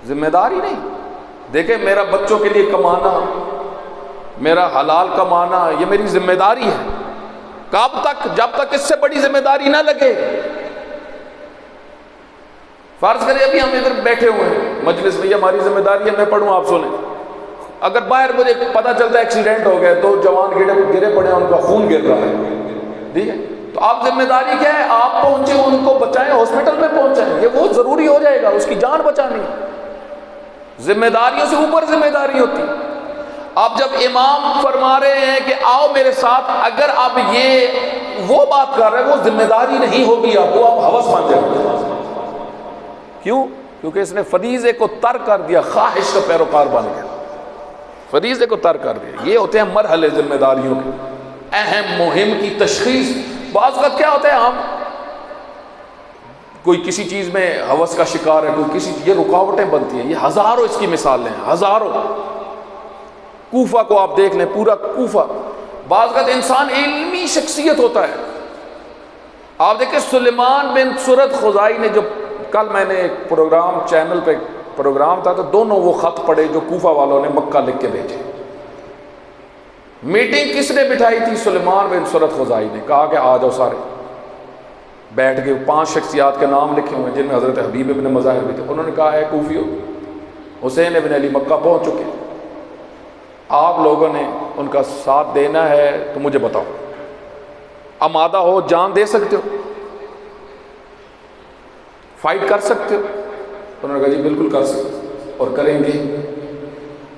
ذمہ داری نہیں. دیکھیں میرا بچوں کے لیے کمانا، میرا حلال کمانا، یہ میری ذمہ داری ہے. کب تک؟ جب تک اس سے بڑی ذمہ داری نہ لگے. فرض کریں ابھی ہم ادھر بیٹھے ہوئے ہیں مجلس میں، یہ ہماری ذمہ داری ہے، میں پڑھوں آپ سنیں. اگر باہر مجھے پتہ چلتا ہے ایکسیڈنٹ ہو گیا، تو جوان گرے پڑے ہیں، ان کا خون گر رہا ہے، ٹھیک ہے، تو آپ ذمہ داری کیا ہے؟ آپ پہنچے، ان کو بچائیں، ہاسپٹل میں پہنچائیں، یہ وہ ضروری ہو جائے گا، اس کی جان بچانی ہے۔ ذمہ داریوں سے اوپر ذمہ داری ہوتی ہے۔ اب جب امام فرما رہے ہیں کہ آؤ میرے ساتھ، اگر آپ یہ وہ بات کر رہے ہیں، وہ ذمہ داری نہیں ہوگی آپ کو، آپ ہوس مان جائیں گے۔ کیوں؟ کیونکہ اس نے فریضے کو ترک کر دیا، خواہش کا پیروکار بن گیا، فریضے کو ترک کر دیا۔ یہ ہوتے ہیں مرحلے ذمہ داریوں کے، اہم مہم کی تشخیص۔ بعض وقت کیا ہوتا ہے، ہم کوئی کسی چیز میں ہوس کا شکار ہے، کوئی کسی، یہ رکاوٹیں بنتی ہیں، یہ ہزاروں اس کی مثالیں ہیں، ہزاروں۔ کوفہ کو آپ دیکھ لیں، پورا کوفہ، بعض وقت انسان علمی شخصیت ہوتا ہے۔ آپ دیکھیں سلیمان بن سرد خزائی نے، جو کل میں نے ایک پروگرام چینل پہ پروگرام تھا، تو دونوں وہ خط پڑھے جو کوفہ والوں نے مکہ لکھ کے بھیجے۔ میٹنگ کس نے بٹھائی تھی؟ سلیمان بن سرد خزائی نے، کہا کہ آ جاؤ سارے، بیٹھ کے 5 شخصیات کے نام لکھے ہوئے ہیں جن میں حضرت حبیب ابن مظاہر بھی تھے۔ انہوں نے کہا ہے کوفیو، حسین ابن علی مکہ پہنچ چکے، آپ لوگوں نے ان کا ساتھ دینا ہے تو مجھے بتاؤ، آمادہ ہو، جان دے سکتے ہو، فائٹ کر سکتے ہو؟ انہوں نے کہا جی بالکل کر سکتے اور کریں گے۔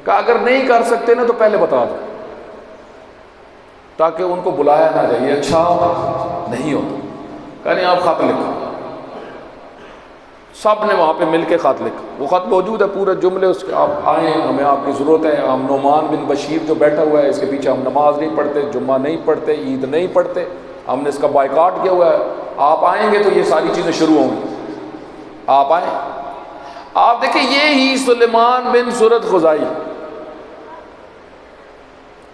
کہا اگر نہیں کر سکتے نا تو پہلے بتا دو، تاکہ ان کو بلایا نہ جائے، یہ اچھا نہیں ہوتا۔ کہا نہیں، آپ خط لکھو۔ سب نے وہاں پہ مل کے خط لکھا، وہ خط موجود ہے، پورے جملے اس کے، آپ آئیں، ہمیں آپ کی ضرورت ہے، ہم نعمان بن بشیر جو بیٹھا ہوا ہے اس کے پیچھے ہم نماز نہیں پڑھتے، جمعہ نہیں پڑھتے، عید نہیں پڑھتے، ہم نے اس کا بائیکاٹ کیا ہوا ہے، آپ آئیں گے تو یہ ساری چیزیں شروع ہوں گی، آپ آئیں۔ آپ دیکھیں یہی سلیمان بن سرد خزائی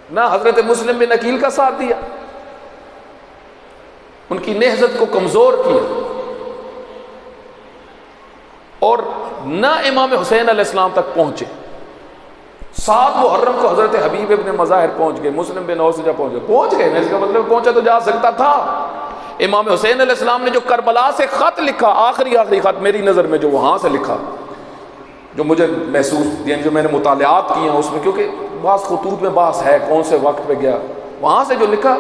نہ حضرت مسلم بن عقیل کا ساتھ دیا، ان کی نہضت کو کمزور کیا، اور نہ امام حسین علیہ السلام تک پہنچے۔ 7 محرم کو حضرت حبیب ابن مظاہر پہنچ گئے، مسلم بن اوسجہ پہنچ گئے، اس کا مطلب پہنچا تو جا سکتا تھا۔ امام حسین علیہ السلام نے جو کربلا سے خط لکھا، آخری خط میری نظر میں جو وہاں سے لکھا، جو مجھے محسوس، یعنی جو میں نے مطالعات کیے ہیں اس میں، کیونکہ بعض خطوط میں بحث ہے کون سے وقت پہ گیا، وہاں سے جو لکھا،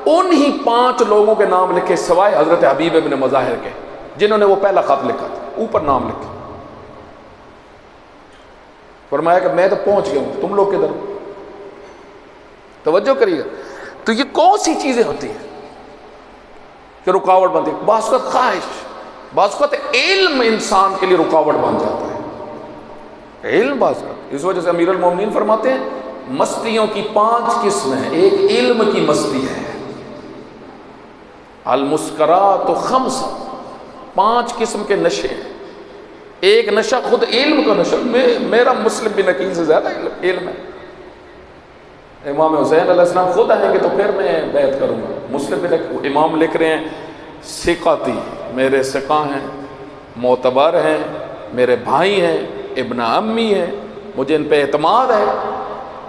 انہی 5 لوگوں کے نام لکھے سوائے حضرت حبیب ابن مظاہر کے، جنہوں نے وہ پہلا خط لکھا تھا، اوپر نام لکھے۔ فرمایا کہ میں تو پہنچ گیا ہوں، تم لوگ کدھر؟ توجہ کریے، تو یہ کون سی چیزیں ہوتی ہیں کہ رکاوٹ بنتی ہے؟ بعض وقت خواہش، بعض وقت علم انسان کے لیے رکاوٹ بن جاتا ہے، علم بعض وقت۔ اس وجہ سے امیر المومنین فرماتے ہیں مستیوں کی 5 قسمیں ہیں، ایک علم کی مستی ہے، المسکرات 5، 5 قسم کے نشے ہیں۔ ایک نشہ خود علم کا نشہ، میرا مسلم بن عقیل سے زیادہ علم ہے، امام حسین علیہ السلام خود آئیں گے تو پھر میں بیعت کروں گا۔ مسلم بن عقیل امام لکھ رہے ہیں ثقاتی، میرے ثقہ ہیں، معتبر ہیں، میرے بھائی ہیں، ابن امی ہیں، مجھے ان پہ اعتماد ہے،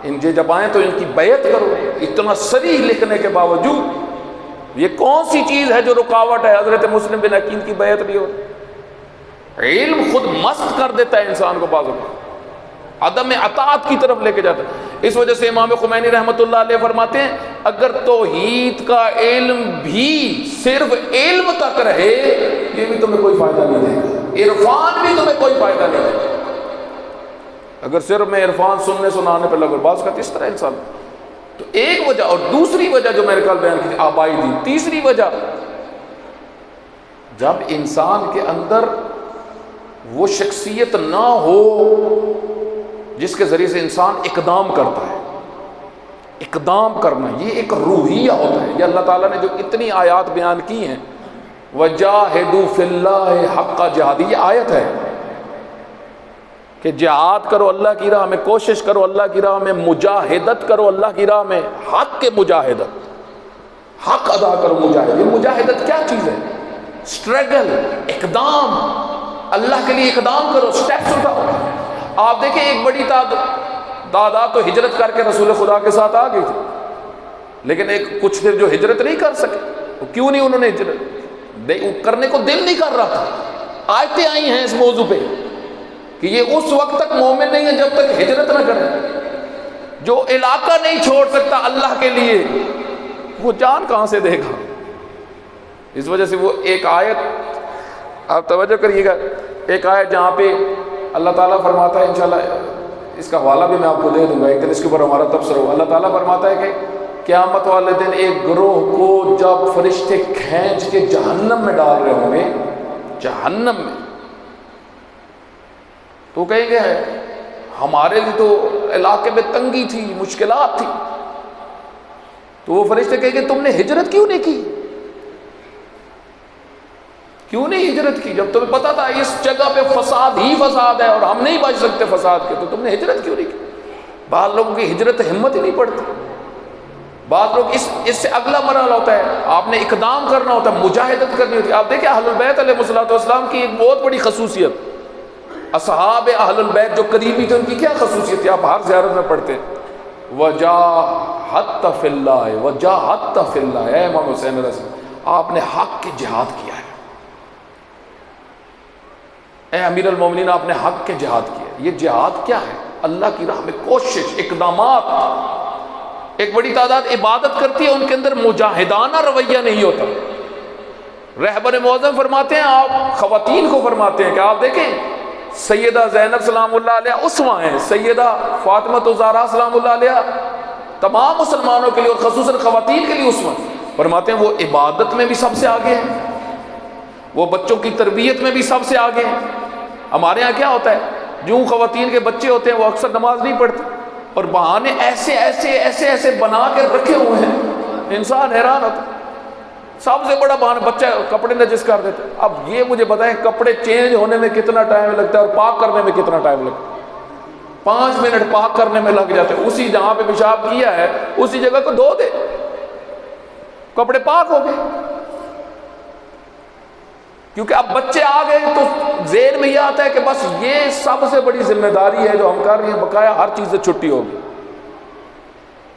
ان جب آئیں تو ان کی بیعت کرو۔ اتنا صریح لکھنے کے باوجود یہ کون سی چیز ہے جو رکاوٹ ہے؟ حضرت مسلم بن عقیل کی بیعت نہیں ہوتی۔ علم خود مست کر دیتا ہے انسان کو، بعض اوقات عدم اطاعت کی طرف لے کے جاتا ہے۔ اس وجہ سے امام خمینی رحمۃ اللہ علیہ فرماتے ہیں اگر توحید کا علم بھی صرف علم تک رہے، یہ بھی تمہیں کوئی فائدہ نہیں دے گا، عرفان بھی تمہیں کوئی فائدہ نہیں دے گا۔ اگر صرف میں عرفان سننے سنانے پہ لگا، بعض کا اس طرح انسان، تو ایک وجہ، اور دوسری وجہ جو میں نے کل بیان کی آبائی دی، تیسری وجہ جب انسان کے اندر وہ شخصیت نہ ہو جس کے ذریعے سے انسان اقدام کرتا ہے۔ اقدام کرنا یہ ایک روحیہ ہوتا ہے۔ یہ اللہ تعالیٰ نے جو اتنی آیات بیان کی ہیں، وَجَاهِدُوا فِي اللَّهِ حَقَّ جِهَادِهِ، یہ آیت ہے کہ جہاد کرو اللہ کی راہ میں، کوشش کرو اللہ کی راہ میں، مجاہدت کرو اللہ کی راہ میں، حق کے مجاہدت، حق ادا کرو مجاہدت۔ یہ مجاہدت کیا چیز ہے؟ اسٹرگل، اقدام، اللہ کے لیے اقدام کرو، سٹیپس اٹھاؤ۔ آپ دیکھیں ایک بڑی تعداد تو ہجرت کر کے رسول خدا کے ساتھ آ گئی تھی، لیکن ایک کچھ پھر جو ہجرت نہیں کر سکے، وہ کیوں نہیں؟ انہوں نے ہجرت کرنے کو دل نہیں کر رہا تھا۔ آیتیں آئی ہیں اس موضوع پہ کہ یہ اس وقت تک مومن نہیں ہے جب تک ہجرت نہ کرے۔ جو علاقہ نہیں چھوڑ سکتا اللہ کے لیے، وہ جان کہاں سے دے گا؟ اس وجہ سے وہ ایک آیت آپ توجہ کریے گا، ایک آیت جہاں پہ اللہ تعالیٰ فرماتا ہے، انشاءاللہ اس کا حوالہ بھی میں آپ کو دے دوں گا، ایک دن اس کے اوپر ہمارا تبصرہ ہو۔ اللہ تعالیٰ فرماتا ہے کہ قیامت والے دن ایک گروہ کو جب فرشتے کھینچ کے جہنم میں ڈال رہے ہوں گے، جہنم میں، تو کہیں گے ہمارے لیے تو علاقے میں تنگی تھی، مشکلات تھی، تو وہ فرشتے کہیں گے تم نے ہجرت کیوں نہیں کی؟ کیوں نہیں ہجرت کی؟ جب تمہیں پتا تھا اس جگہ پہ فساد ہی فساد ہے اور ہم نہیں بچ سکتے فساد کے، تو تم نے ہجرت کیوں نہیں کی؟ بعض لوگوں کی ہجرت ہمت ہی نہیں پڑتی، بعض لوگ اس سے اگلا مرحلہ ہوتا ہے، آپ نے اقدام کرنا ہوتا ہے، مجاہدت کرنی ہوتی ہے۔ آپ دیکھیں اہل البیت علیہ الصلوۃ والسلام کی ایک بہت بڑی خصوصیت، اصحاب اہل البیت جو قریبی تھے ان کی کیا خصوصیت ہے؟ آپ ہر زیارت میں پڑھتے ہیں وجاہدت فی اللہ، وجاہدت فی اللہ، اے امام حسین علیہ السلام آپ نے حق کے جہاد کیا ہے، اے امیر المومنین آپ نے حق کے جہاد کیا ہے۔ یہ جہاد کیا ہے؟ اللہ کی راہ میں کوشش، اقدامات۔ ایک بڑی تعداد عبادت کرتی ہے، ان کے اندر مجاہدانہ رویہ نہیں ہوتا۔ رہبر معظم فرماتے ہیں، آپ خواتین کو فرماتے ہیں کہ آپ دیکھیں سیدہ زینب سلام اللہ علیہ اسوہ ہیں، سیدہ فاطمہ الزہرا سلام اللہ علیہ تمام مسلمانوں کے لیے اور خصوصاً خواتین کے لیے اسوہ، فرماتے ہیں وہ عبادت میں بھی سب سے آگے ہیں، وہ بچوں کی تربیت میں بھی سب سے آگے ہیں۔ ہمارے ہاں کیا ہوتا ہے، جو خواتین کے بچے ہوتے ہیں وہ اکثر نماز نہیں پڑھتے اور بہانے ایسے ایسے ایسے ایسے بنا کے رکھے ہوئے ہیں، انسان حیران ہوتا ہے۔ سب سے بڑا بہانہ بچہ کپڑے نجس کر دیتے۔ اب یہ مجھے بتائیں کپڑے چینج ہونے میں کتنا ٹائم لگتا ہے اور پاک کرنے میں کتنا ٹائم لگتا ہے؟ 5 منٹ پاک کرنے میں لگ جاتے ہیں، اسی جہاں پہ پیشاب کیا ہے اسی جگہ کو دھو دے، کپڑے پاک ہو گئے۔ کیونکہ اب بچے آ گئے تو ذہن میں یہ آتا ہے کہ بس یہ سب سے بڑی ذمہ داری ہے جو ہم کر رہے ہیں، بقایا ہر چیز سے چھٹی ہوگی۔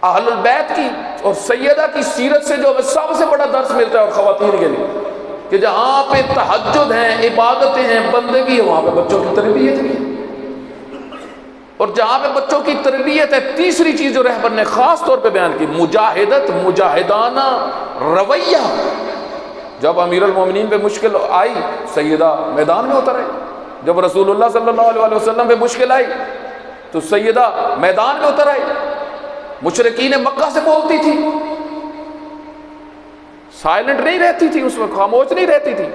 اہل البیت کی اور سیدہ کی سیرت سے جو ہمیں سب سے بڑا درس ملتا ہے اور خواتین کے لیے کہ جہاں پہ تہجد ہیں، عبادتیں ہیں، بندگی ہے، وہاں پہ بچوں کی تربیت بھی ہے، اور جہاں پہ بچوں کی تربیت ہے، تیسری چیز جو رہبر نے خاص طور پہ بیان کی، مجاہدت، مجاہدانہ رویہ۔ جب امیر المومنین پہ مشکل آئی سیدہ میدان میں اتر آئی، جب رسول اللہ صلی اللہ علیہ وسلم پہ مشکل آئی تو سیدہ میدان میں اتر آئی، مشرکین مکہ سے بولتی تھی، سائلنٹ نہیں رہتی تھی، اس وقت خاموش نہیں رہتی تھی۔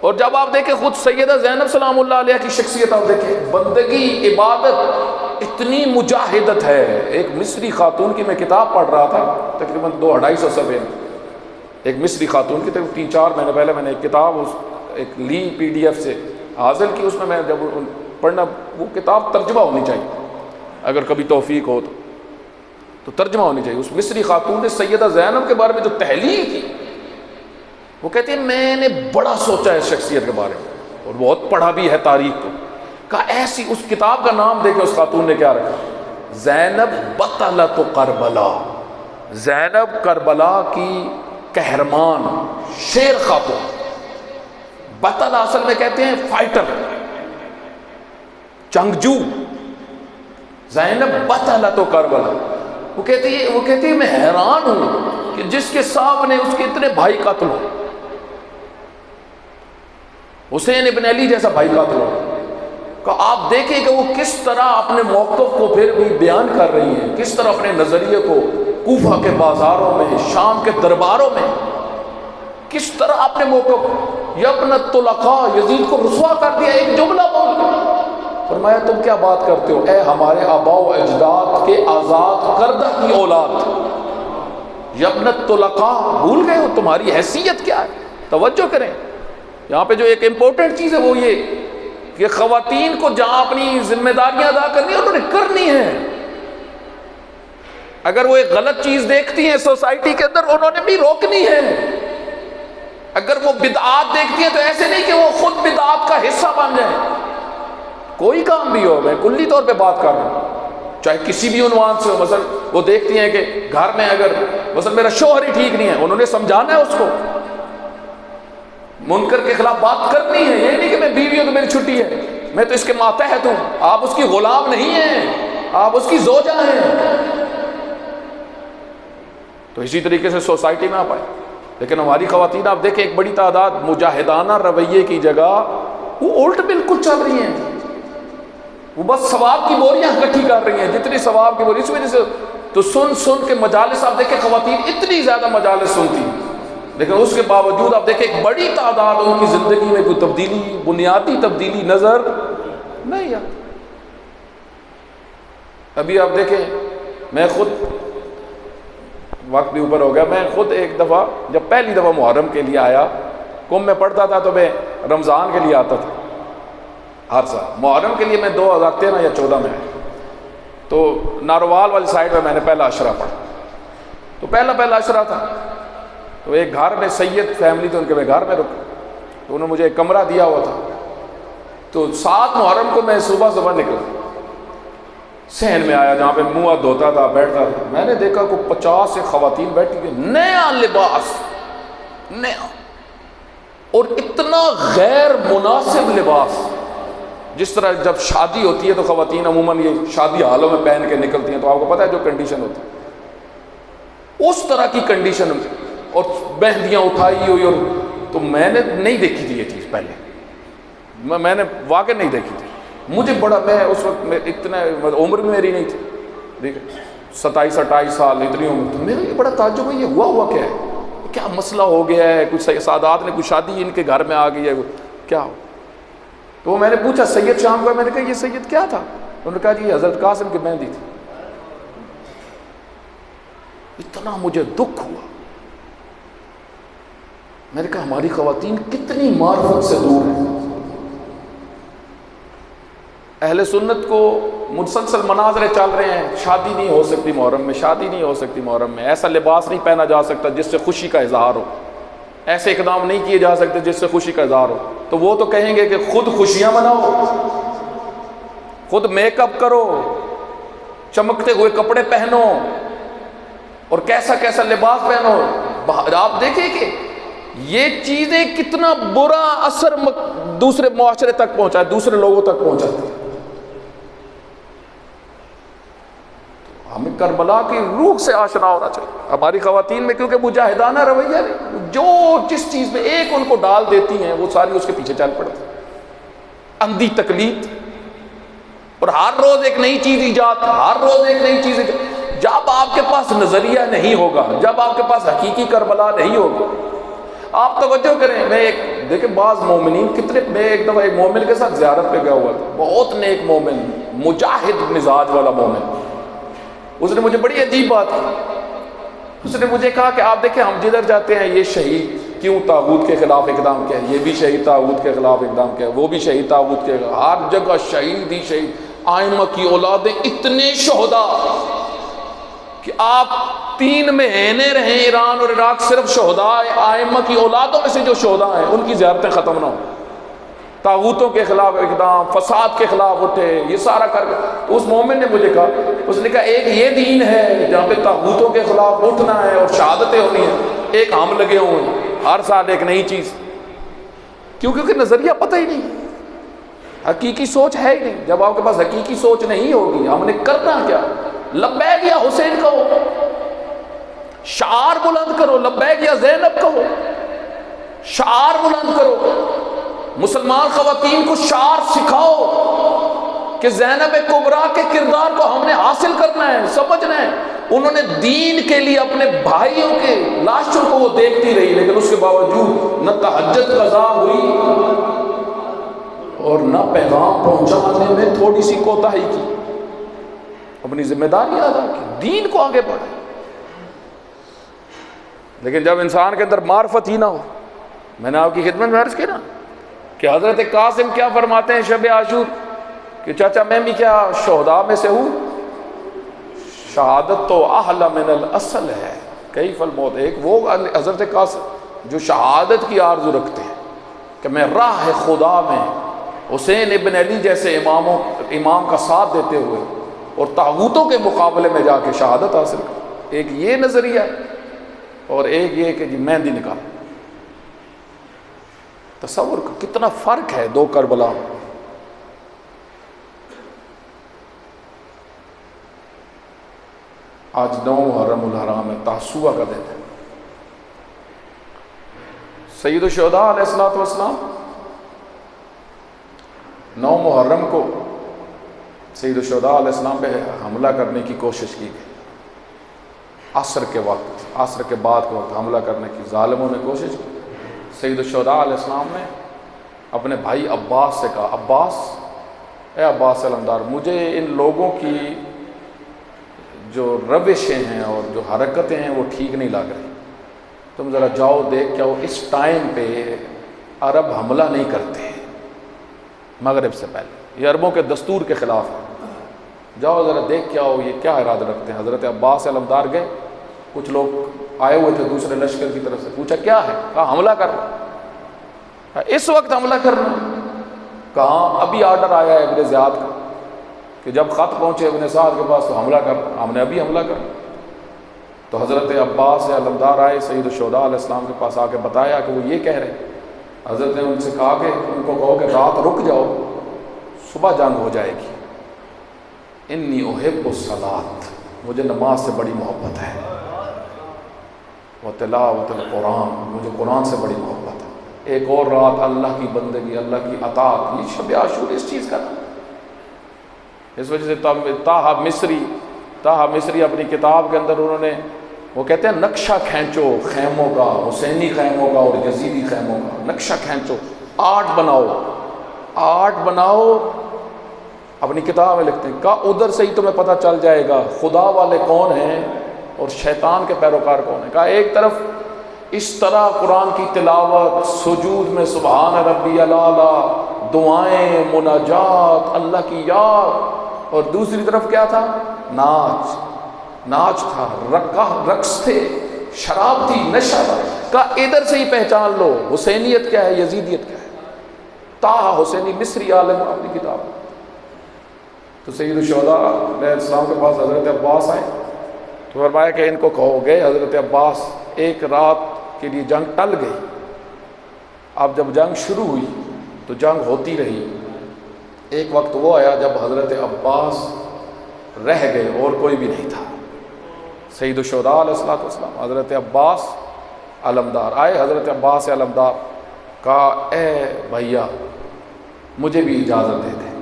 اور جب آپ دیکھیں خود سیدہ زینب سلام اللہ علیہ کی شخصیت، آپ دیکھیں بندگی، عبادت، اتنی مجاہدت ہے۔ ایک مصری خاتون کی میں کتاب پڑھ رہا تھا، تقریباً 200-250 صفحے، ایک مصری خاتون کی، 3-4 مہینے پہلے میں نے ایک کتاب ایک لی PDF سے حاصل کی، اس میں جب پڑھنا، وہ کتاب ترجمہ ہونی چاہیے، اگر کبھی توفیق ہو تو ترجمہ ہونی چاہیے۔ اس مصری خاتون نے سیدہ زینب کے بارے میں جو تحلیل کی، وہ کہتے ہیں میں نے بڑا سوچا ہے اس شخصیت کے بارے میں اور بہت پڑھا بھی ہے تاریخ کو، کہا ایسی، اس کتاب کا نام دیکھیں اس خاتون نے کیا رکھا، زینب بطلۃ کربلا، زینب کربلا کی قہرمان شیر خاتون۔ بطل اصل میں کہتے ہیں فائٹر، جنگجو، زینب بطلۃ کربلا۔ وہ کہتی ہے میں حیران ہوں کہ جس کے سامنے اس کے اتنے بھائی قتل ہو، حسین ابن علی جیسا بھائی قتل ہو، کہ آپ دیکھیں کہ وہ کس طرح اپنے موقف کو پھر بھی بیان کر رہی ہیں، کس طرح اپنے نظریے کو کوفہ کے بازاروں میں، شام کے درباروں میں کس طرح اپنے موقف، یبنۃ طلقاء، یزید کو رسوا کر دیا ایک جملہ بول کر۔ فرمایا تم کیا بات کرتے ہو، اے ہمارے آباء و اجداد کے آزاد کردہ کی اولاد، یبنۃ طلقاء، بھول گئے ہو تمہاری حیثیت کیا ہے؟ توجہ کریں، یہاں پہ جو ایک امپورٹنٹ چیز ہے وہ یہ کہ خواتین کو جہاں اپنی ذمہ داریاں ادا کرنی ہے انہوں نے کرنی ہے۔ اگر وہ ایک غلط چیز دیکھتی ہیں سوسائٹی کے اندر، انہوں نے بھی روکنی ہے۔ اگر وہ بدعات دیکھتی ہیں تو ایسے نہیں کہ وہ خود بدعات کا حصہ بن جائیں۔ کوئی کام بھی ہو، میں کلی طور پہ بات کر رہا ہوں، چاہے کسی بھی عنوان سے ہو، مثلا وہ دیکھتی ہیں کہ گھر میں اگر مثلا میرا شوہر ہی ٹھیک نہیں ہے، انہوں نے سمجھانا ہے اس کو، منکر کے خلاف بات کرنی ہے۔ یہ نہیں کہ میں بیوی ہوں تو میری چھٹی ہے، میں تو اس کے ماتحت ہوں، آپ اس کی غلام نہیں ہیں، آپ اس کی زوجہ ہیں. تو اسی طریقے سے سوسائٹی میں آپ آئے. لیکن ہماری خواتین آپ دیکھیں ایک بڑی تعداد مجاہدانہ رویے کی جگہ وہ الٹ بالکل چل رہی ہیں. وہ بس ثواب کی بوریاں اکٹھی کر رہی ہیں، جتنی ثواب کی بوری. اس وجہ سے تو سن کے مجالس آپ دیکھیں خواتین اتنی زیادہ مجالس سنتی ہیں، لیکن اس کے باوجود آپ دیکھیں ایک بڑی تعداد ان کی زندگی میں کوئی تبدیلی، بنیادی تبدیلی نظر نہیں آتی. ابھی آپ دیکھیں میں خود، وقت بھی اوپر ہو گیا، میں خود ایک دفعہ جب پہلی دفعہ محرم کے لیے آیا، قم میں پڑھتا تھا تو میں رمضان کے لیے آتا تھا ہر سال. محرم کے لیے میں 2013 یا 14 میں آیا تو ناروال والی سائڈ میں نے پہلا عشرہ پڑھا. تو پہلا عشرہ تھا تو ایک گھر میں سید فیملی تھی، ان کے میں گھر میں رکا تو انہوں نے مجھے ایک کمرہ دیا ہوا تھا. تو 7 محرم کو میں صبح نکلا، صحن میں آیا جہاں پہ منہ ہاتھ دھوتا تھا، بیٹھتا تھا. میں نے دیکھا کہ 50 سے خواتین بیٹھی ہوئی، نیا لباس، نیا اور اتنا غیر مناسب لباس. جس طرح جب شادی ہوتی ہے تو خواتین عموماً یہ شادی حالوں میں پہن کے نکلتی ہیں، تو آپ کو پتہ ہے جو کنڈیشن ہوتی ہے اس طرح کی کنڈیشن، اور مہندیاں اٹھائی ہوئی. اور تو میں نے نہیں دیکھی تھی یہ چیز پہلے، میں نے واقع نہیں دیکھی تھی. مجھے بڑا، میں اس وقت میں اتنا عمر بھی میری نہیں تھی، دیکھیں 27-28 سال اتنی عمر. تو میرا یہ بڑا تعجب ہے، یہ ہوا کیا ہے، کیا مسئلہ ہو گیا ہے، کچھ سادات نے کچھ شادی ان کے گھر میں آ گئی ہے، کیا ہو. تو میں نے پوچھا سید شام کو، میں نے کہا یہ سید کیا تھا؟ انہوں نے کہا جی یہ حضرت قاسم کی مہندی تھی. اتنا مجھے دکھ ہوا. میں نے کہا ہماری خواتین کتنی معرفت سے دور ہیں. اہل سنت کو مسلسل مناظرے چل رہے ہیں، شادی نہیں ہو سکتی محرم میں، شادی نہیں ہو سکتی محرم میں، ایسا لباس نہیں پہنا جا سکتا جس سے خوشی کا اظہار ہو، ایسے اقدام نہیں کیے جا سکتے جس سے خوشی کا اظہار ہو. تو وہ تو کہیں گے کہ خود خوشیاں مناؤ، خود میک اپ کرو، چمکتے ہوئے کپڑے پہنو اور کیسا کیسا لباس پہنو. آپ دیکھیں کہ یہ چیزیں کتنا برا اثر دوسرے معاشرے تک پہنچا ہے، دوسرے لوگوں تک پہنچاتی ہے. ہمیں کربلا کی روح سے آشنا ہونا چاہیے ہماری خواتین میں، کیونکہ مجاہدانہ رویہ جو جس چیز میں ایک ان کو ڈال دیتی ہیں وہ ساری اس کے پیچھے چل پڑتی ہیں. اندھی تقلید، اور ہر روز ایک نئی چیز ایجاد، ہر روز ایک نئی چیز ایجاد. جب آپ کے پاس نظریہ نہیں ہوگا، جب آپ کے پاس حقیقی کربلا نہیں ہوگا. آپ توجہ کریں، میں ایک دیکھیں بعض مومنین کتنے، میں ایک دفعہ ایک مومن کے ساتھ زیارت پہ گیا ہوا تھا، بہت نیک مومن، مجاہد مزاج والا مومن. اس نے مجھے بڑی عجیب بات کی. اس نے مجھے کہا کہ آپ دیکھیں ہم جدھر جاتے ہیں یہ شہید کیوں طاغوت کے خلاف اقدام کیا ہے، یہ بھی شہید طاغوت کے خلاف اقدام کیا ہے، وہ بھی شہید طاغوت کے خلاف، ہر جگہ شہید ہی شہید. آئمہ کی اولادیں اتنے شہداء کہ آپ 3 مہینے رہیں ایران اور عراق، صرف شہداء آئمہ کی اولادوں میں سے جو شہداء ہیں ان کی زیارتیں ختم نہ ہوں. طاغوتوں کے خلاف اقدام، فساد کے خلاف اٹھے، یہ سارا کر کے. تو اس مومن نے مجھے کہا، اس نے کہا ایک یہ دین ہے جہاں پہ طاغوتوں کے خلاف اٹھنا ہے اور شہادتیں ہونی ہیں، ایک ہم لگے ہوئے ہیں ہر سال ایک نئی چیز. کیونکہ نظریہ پتہ ہی نہیں، حقیقی سوچ ہے ہی نہیں. جب آپ کے پاس حقیقی سوچ نہیں ہوگی، ہم نے کرنا کیا؟ لبیک یا حسین کہو، شعار بلند کرو، لبیک یا زینب کہو، شعار بلند کرو. مسلمان خواتین کو شعار سکھاؤ کہ زینب کبریٰ کے کردار کو ہم نے حاصل کرنا ہے، سمجھنا ہے. انہوں نے دین کے لیے اپنے بھائیوں کے لاشوں کو وہ دیکھتی رہی، لیکن اس کے باوجود نہ تہجد قضا ہوئی اور نہ پیغام پہنچانے میں تھوڑی سی کوتاہی کی. اپنی ذمہ داری ادا کی، دین کو آگے بڑھا. لیکن جب انسان کے اندر معرفت ہی نہ ہو، میں نے آپ کی خدمت میں عرض کیا نا کہ حضرت قاسم کیا فرماتے ہیں شب عاشور کہ چاچا میں بھی کیا شہداء میں سے ہوں، شہادت تو احلی من الاصل ہے، کیف الموت. ایک وہ حضرت قاسم جو شہادت کی آرزو رکھتے ہیں کہ میں راہ خدا میں حسین ابن علی جیسے امام کا ساتھ دیتے ہوئے اور طاغوتوں کے مقابلے میں جا کے شہادت حاصل کر. ایک یہ نظریہ اور ایک یہ کہ جی مہندی نکال. تصور کتنا فرق ہے 2 کربلا. آج 9 محرم الحرام ہے، تاسوعہ کا دن ہے۔ سید الشہداء علیہ الصلوۃ والسلام 9 محرم کو سید الشہداء علیہ السلام پہ حملہ کرنے کی کوشش کی گئی، عصر کے وقت، عصر کے بعد کے وقت حملہ کرنے کی ظالموں نے کوشش کی۔ سید الشہداء علیہ السلام نے اپنے بھائی عباس سے کہا، عباس، اے عباس علمدار، مجھے ان لوگوں کی جو روشیں ہیں اور جو حرکتیں ہیں وہ ٹھیک نہیں لگ رہی، تم ذرا جاؤ دیکھ کے آؤ، اس ٹائم پہ عرب حملہ نہیں کرتے مغرب سے پہلے، یہ عربوں کے دستور کے خلاف ہے، جاؤ ذرا دیکھ کے آؤ یہ کیا ارادہ رکھتے ہیں۔ حضرت عباس علمدار گئے، کچھ لوگ آئے ہوئے تھے دوسرے لشکر کی طرف سے، پوچھا کیا ہے؟ کہا حملہ کرنا۔ اس وقت حملہ کرنا؟ کہاں ابھی آرڈر آیا ہے ابن زیاد کا کہ جب خط پہنچے ابن سعد کے پاس تو حملہ کرنا، ہم نے ابھی حملہ کرنا۔ تو حضرت عباس علمدار آئے سید الشہداء علیہ السلام کے پاس آ کے بتایا کہ وہ یہ کہہ رہے ہیں۔ حضرت نے ان سے کہا کہ ان کو کہو کہ رات رک جاؤ، صبح جنگ ہو جائے گی۔ انی احب الصلاۃ، مجھے نماز سے بڑی محبت ہے، وتلاوت القرآن، مجھے قرآن سے بڑی محبت ہے۔ ایک اور رات اللہ کی بندگی، اللہ کی اطاعت، یہ شب عاشور اس چیز کا نام۔ اس وجہ سے طاہا مصری اپنی کتاب کے اندر انہوں نے وہ کہتے ہیں نقشہ کھینچو خیموں کا، حسینی خیموں کا اور یزیدی خیموں کا، نقشہ کھینچو، آرٹ بناؤ۔ اپنی کتاب میں لکھتے ہیں کہ ادھر سے ہی تمہیں پتہ چل جائے گا خدا والے کون ہیں اور شیطان کے پیروکار کون ہیں۔ کہا ایک طرف اس طرح قرآن کی تلاوت، سجود میں سبحان ربی الاعلیٰ، دعائیں، مناجات، اللہ کی یاد، اور دوسری طرف کیا تھا؟ ناچ تھا، رقص تھے، شراب تھی، نشہ تھا۔ کہا ادھر سے ہی پہچان لو حسینیت کیا ہے، یزیدیت کیا ہے۔ طاہا حسینی مصری عالم اپنی کتاب۔ تو سید الشہداء علیہ السلام کے پاس حضرت عباس آئے تو فرمایا کہ ان کو کہو گے حضرت عباس ایک رات کے لیے جنگ ٹل گئی، اب جب جنگ شروع ہوئی تو جنگ ہوتی رہی۔ ایک وقت وہ آیا جب حضرت عباس رہ گئے اور کوئی بھی نہیں تھا۔ سید الشہداء علیہ السلام حضرت عباس علمدار آئے، حضرت عباس علمدار کہا اے بھیا مجھے بھی اجازت دے دیں۔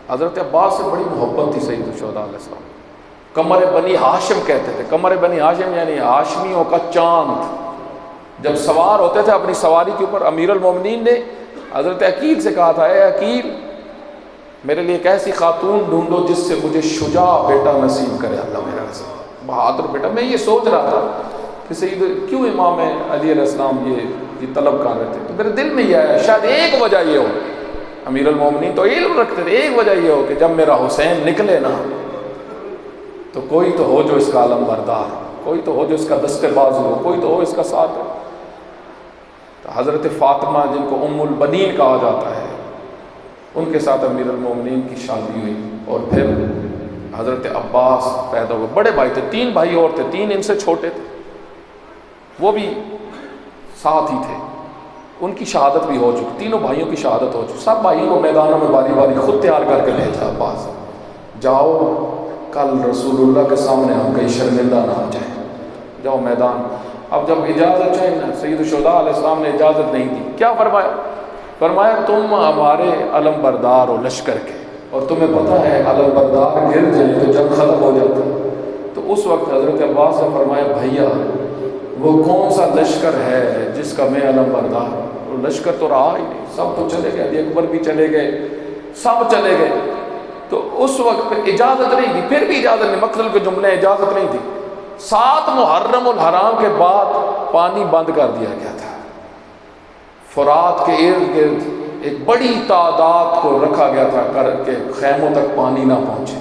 حضرت عباس سے بڑی محبت تھی سید الشہداء علیہ السلام۔ قمر بنی ہاشم کہتے تھے، قمر بنی ہاشم یعنی ہاشمیوں کا چاند۔ جب سوار ہوتے تھے اپنی سواری کے اوپر، امیر المومنین نے حضرت عقیل سے کہا تھا اے عقیل میرے لیے ایک ایسی خاتون ڈھونڈو جس سے مجھے شجاع بیٹا نصیب کرے اللہ میرا نصیب، بہادر بیٹا۔ میں یہ سوچ رہا تھا کہ سید کیوں امام علی علیہ السلام یہ طلب کر رہے تھے، تو میرے دل میں یہ آیا شاید ایک وجہ یہ ہو، امیر المومنین تو علم رکھتے تھے، ایک وجہ یہ ہو کہ جب میرا حسین نکلے نا تو کوئی تو ہو جو اس کا علم بردار، کوئی تو ہو جو اس کا دستے بازو ہو، کوئی تو ہو اس کا ساتھ ہو۔ تو حضرت فاطمہ جن کو ام البنین کہا جاتا ہے ان کے ساتھ امیر المومنین کی شادی ہوئی، اور پھر حضرت عباس پیدا ہوئے۔ بڑے بھائی تھے، 3 بھائی اور تھے، 3 ان سے چھوٹے تھے، وہ بھی ساتھ ہی تھے، ان کی شہادت بھی ہو چکی، تینوں بھائیوں کی شہادت ہو چکی۔ سب بھائیوں کو میدانوں میں باری باری خود تیار کر کے بھیجا عباس، جاؤ کل رسول اللہ کے سامنے ہم کہیں شرمندہ نہ ہو جائیں، جاؤ میدان۔ اب جب اجازت چاہیے نا، سید الشہداء علیہ السلام نے اجازت نہیں دی۔ کیا فرمایا تم ہمارے علم بردار ہو لشکر کے، اور تمہیں پتہ ہے علم بردار گر جائیں تو جنگ ختم ہو جاتی۔ تو اس وقت حضرت عباس نے فرمایا بھیا وہ کون سا لشکر ہے جس کا میں علم بردار ہوں؟ وہ لشکر تو رہا ہی نہیں، سب تو چلے گئے، علی اکبر بھی چلے گئے، سب چلے گئے۔ تو اس وقت پہ اجازت نہیں دی، پھر بھی اجازت نہیں، مقتل کے جملے اجازت نہیں دی۔ 7 محرم الحرام کے بعد پانی بند کر دیا گیا تھا، فرات کے ارد گرد ایک بڑی تعداد کو رکھا گیا تھا کر کے خیموں تک پانی نہ پہنچے،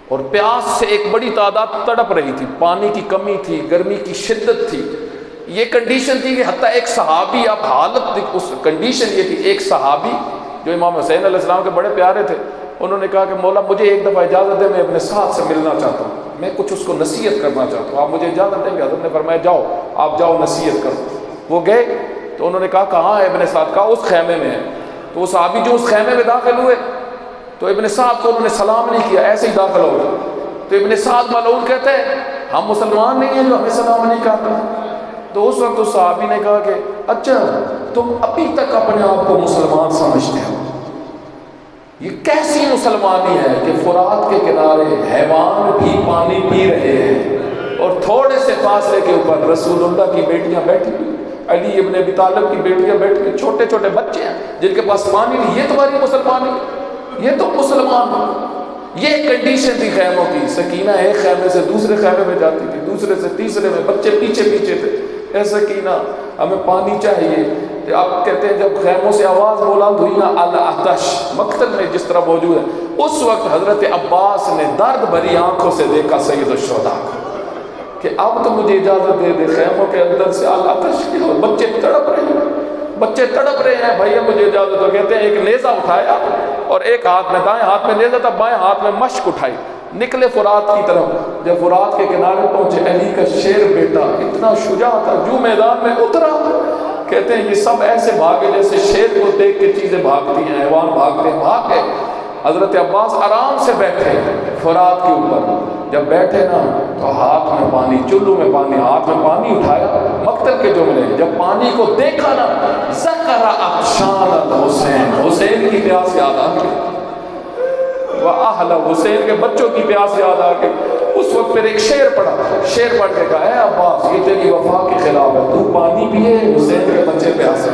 اور پیاس سے ایک بڑی تعداد تڑپ رہی تھی، پانی کی کمی تھی، گرمی کی شدت تھی۔ یہ کنڈیشن تھی کہ حتیٰ ایک صحابی، اب حالت اس کنڈیشن یہ تھی، ایک صحابی جو امام حسین علیہ السلام کے بڑے پیارے تھے، انہوں نے کہا کہ مولا مجھے ایک دفعہ اجازت دے، میں اپنے ساتھ سے ملنا چاہتا ہوں، میں کچھ اس کو نصیحت کرنا چاہتا ہوں، آپ مجھے اجازت دیں گے؟ حضرت نے فرمایا جاؤ، آپ جاؤ نصیحت کرو۔ وہ گئے تو انہوں نے کہا کہاں ہے ابن سعد؟ کہا اس خیمے میں ہے۔ تو وہ صحابی جو اس خیمے میں داخل ہوئے تو ابن سعد کو انہوں نے سلام نہیں کیا، ایسے ہی داخل ہو گئے۔ تو ابن سعد ملعون کہتے ہیں ہم مسلمان نہیں ہیں جو ہمیں سلام نہیں کرتے. تو اس وقت اس صحابی نے کہا کہ اچھا تم ابھی تک اپنے آپ کو مسلمان سمجھتے ہو؟ یہ کیسی مسلمانی ہے کہ فرات کے کنارے حیوان بھی پانی پی رہے ہیں اور تھوڑے سے فاصلے کے اوپر رسول اللہ کی بیٹیاں بیٹھی ہوئی، علی ابن ابی طالب کی بیٹیاں بیٹھی ہوئی، چھوٹے چھوٹے بچے ہیں جن کے پاس پانی نہیں. یہ تمہاری مسلمانی؟ یہ تو مسلمان ہو. یہ کنڈیشن تھی خیموں کی. سکینہ ایک خیمے سے دوسرے خیمے میں جاتی تھی، دوسرے سے تیسرے میں، بچے پیچھے پیچھے تھے. اے سکینہ ہمیں پانی چاہیے. آپ کہتے ہیں جب خیموں سے آواز بلند ہوئی نا العطش، مقتل میں جس طرح موجود ہے، اس وقت حضرت عباس نے درد بھری آنکھوں سے دیکھا سید الشہداء کہ اب تو مجھے اجازت دے دے خیموں کے اندر سے العطش کی ہو. بچے تڑپ رہے ہیں، بچے تڑپ رہے ہیں، بھائی مجھے اجازت دو. کہتے ہیں ایک نیزہ اٹھایا اور ایک ہاتھ میں، دائیں ہاتھ میں نیزہ تھا، بائیں ہاتھ میں مشک اٹھائی، نکلے فرات کی طرف. جب فرات کے کنارے پہنچے، علی کا شیر بیٹا اتنا شجاع تھا، جو میدان میں اترا، کہتے ہیں یہ سب ایسے بھاگے جیسے شیر کو دیکھ کے چیزیں بھاگتی ہیں، حیوان بھاگتے ہیں، بھاگ گئے. حضرت عباس آرام سے بیٹھے فرات کے اوپر. جب بیٹھے نا تو ہاتھ میں پانی، چلو میں پانی، ہاتھ میں پانی اٹھایا. مقتل کے جملے، جب پانی کو دیکھا نا، ذکر عطشان الحسین، حسین کی پیاس یاد آ گئی، وَأَهْلَ حسین کے بچوں کی پیاس یاد آ گئی. اس وقت پھر ایک شعر پڑھا، شعر پڑھ کے کہا اے عباس یہ تیری وفا کے خلاف ہے، تو پانی پیے حسین کے بچے پیاسے.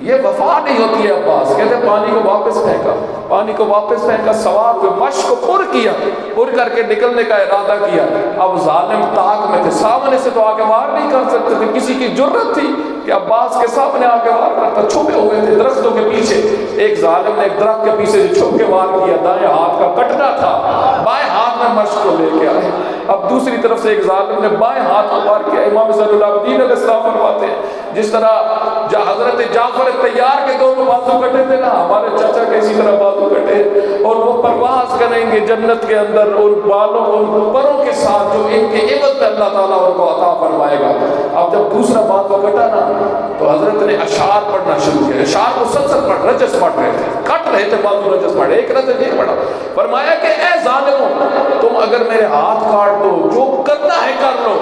یہ وفا نہیں ہوتی ہے عباس. کہتے پانی کو واپس پھینکا، پانی کو واپس پھینکا، سوار ہوئے، مشق کو پر کیا، پر کر کے نکلنے کا ارادہ کیا. اب ظالم طاق میں تھے، سامنے سے تو آگے وار نہیں کر سکتے تھے. کسی کی جرت تھی کہ عباس کے سامنے آگے وار کرتا؟ چھپے ہوئے تھے درختوں کے پیچھے. ایک ظالم نے ایک درخت کے پیچھے جو چھپ کے وار کیا، دائیں ہاتھ کا کٹنا تھا، بائیں ہاتھ میں مشق کو لے کے آئے. اب دوسری طرف سے ایک ظالم نے بائیں ہاتھ کو وار کیا. امام زین العابدین علیہ السلام فرماتے ہیں جس طرح حضرت جعفر تیار کے دونوں بازو کٹے تھے نا، ہمارے چچا کے اسی طرح بازو کٹے، اور وہ پرواز کریں گے جنت کے اندر ان بالوں ان پروں کے ساتھ جو ان کے عوض میں اللہ تعالیٰ ان کو عطا فرمائے گا. اب جب دوسرا بازو کٹا نا تو حضرت نے اشعار پڑھنا شروع کیا. اشعار مسلسل پڑھ، رجس پڑھ رہے تھے، کٹ رہے تھے بازو، رجس پڑھ. ایک رجس یہ پڑھا، فرمایا کہ اے ظالموں تم اگر میرے ہاتھ کاٹ دو، جو کرنا ہے کر لو،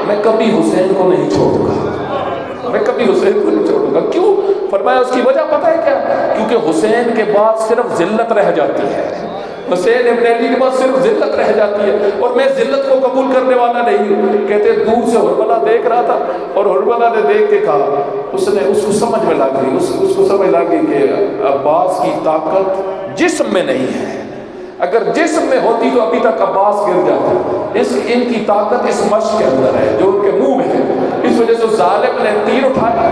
میں کبھی حسین کو نہیں چھوڑوں گا، میں کبھی حسین کو نہیں چھوڑوں گا. کیوں؟ فرمایا اس کی وجہ پتہ ہے کیا؟ کیونکہ حسین کے بعد صرف ذلت رہ جاتی ہے. حسین ابن علی کے بعد صرف ذلت رہ جاتی ہے، اور میں ذلت کو قبول کرنے والا نہیں ہوں. کہتے دور سے حرملہ دیکھ رہا تھا، اور حرملہ نے دیکھ کے کہا، اس کو سمجھ میں لگ گئی، اس کو سمجھ لگ گئی کہ عباس کی طاقت جسم میں نہیں ہے. اگر جسم میں ہوتی تو ابھی تک عباس گر جاتا. ان کی طاقت اس مشق کے اندر ہے جو ان کے منہ میں ہے. اس وجہ سے ظالم نے تیر اٹھایا،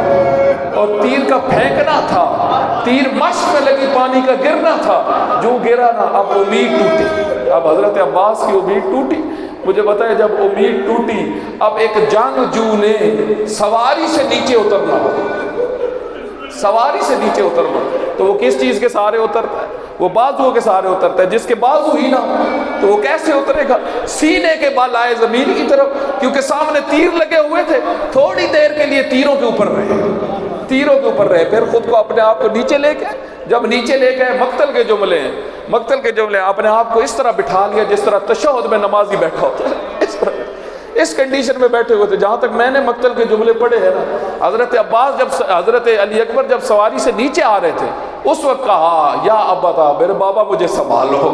اور تیر کا پھینکنا تھا، تیر مشق میں لگی، پانی کا گرنا تھا. جو گرا نا اب امید ٹوٹی. اب حضرت عباس کی امید ٹوٹی. مجھے بتائے جب امید ٹوٹی، اب ایک جنگجو نے سواری سے نیچے اترنا، سواری سے نیچے اترنا، تو وہ کس چیز کے سہارے اترتا ہے؟ وہ بازو کے سہارے اترتا ہے. جس کے بازو ہی نہ تو وہ کیسے اترے گا؟ سینے کے بال آئے زمین کی طرف، کیونکہ سامنے تیر لگے ہوئے تھے. تھوڑی دیر کے لیے تیروں کے اوپر رہے، تیروں کے اوپر رہے، پھر خود کو اپنے آپ کو نیچے لے کے، جب نیچے لے گئے، مقتل کے جملے ہیں، مقتل کے جملے، اپنے آپ کو اس طرح بٹھا لیا جس طرح تشہد میں نمازی بیٹھا ہوتا ہے. اس طرح اس کنڈیشن میں بیٹھے ہوئے تھے. جہاں تک میں نے مقتل کے جملے پڑھے ہیں نا، حضرت عباس جب حضرت علی اکبر جب سواری سے نیچے آ رہے تھے، اس وقت کہا یا ابا، میرے بابا مجھے سنبھالو.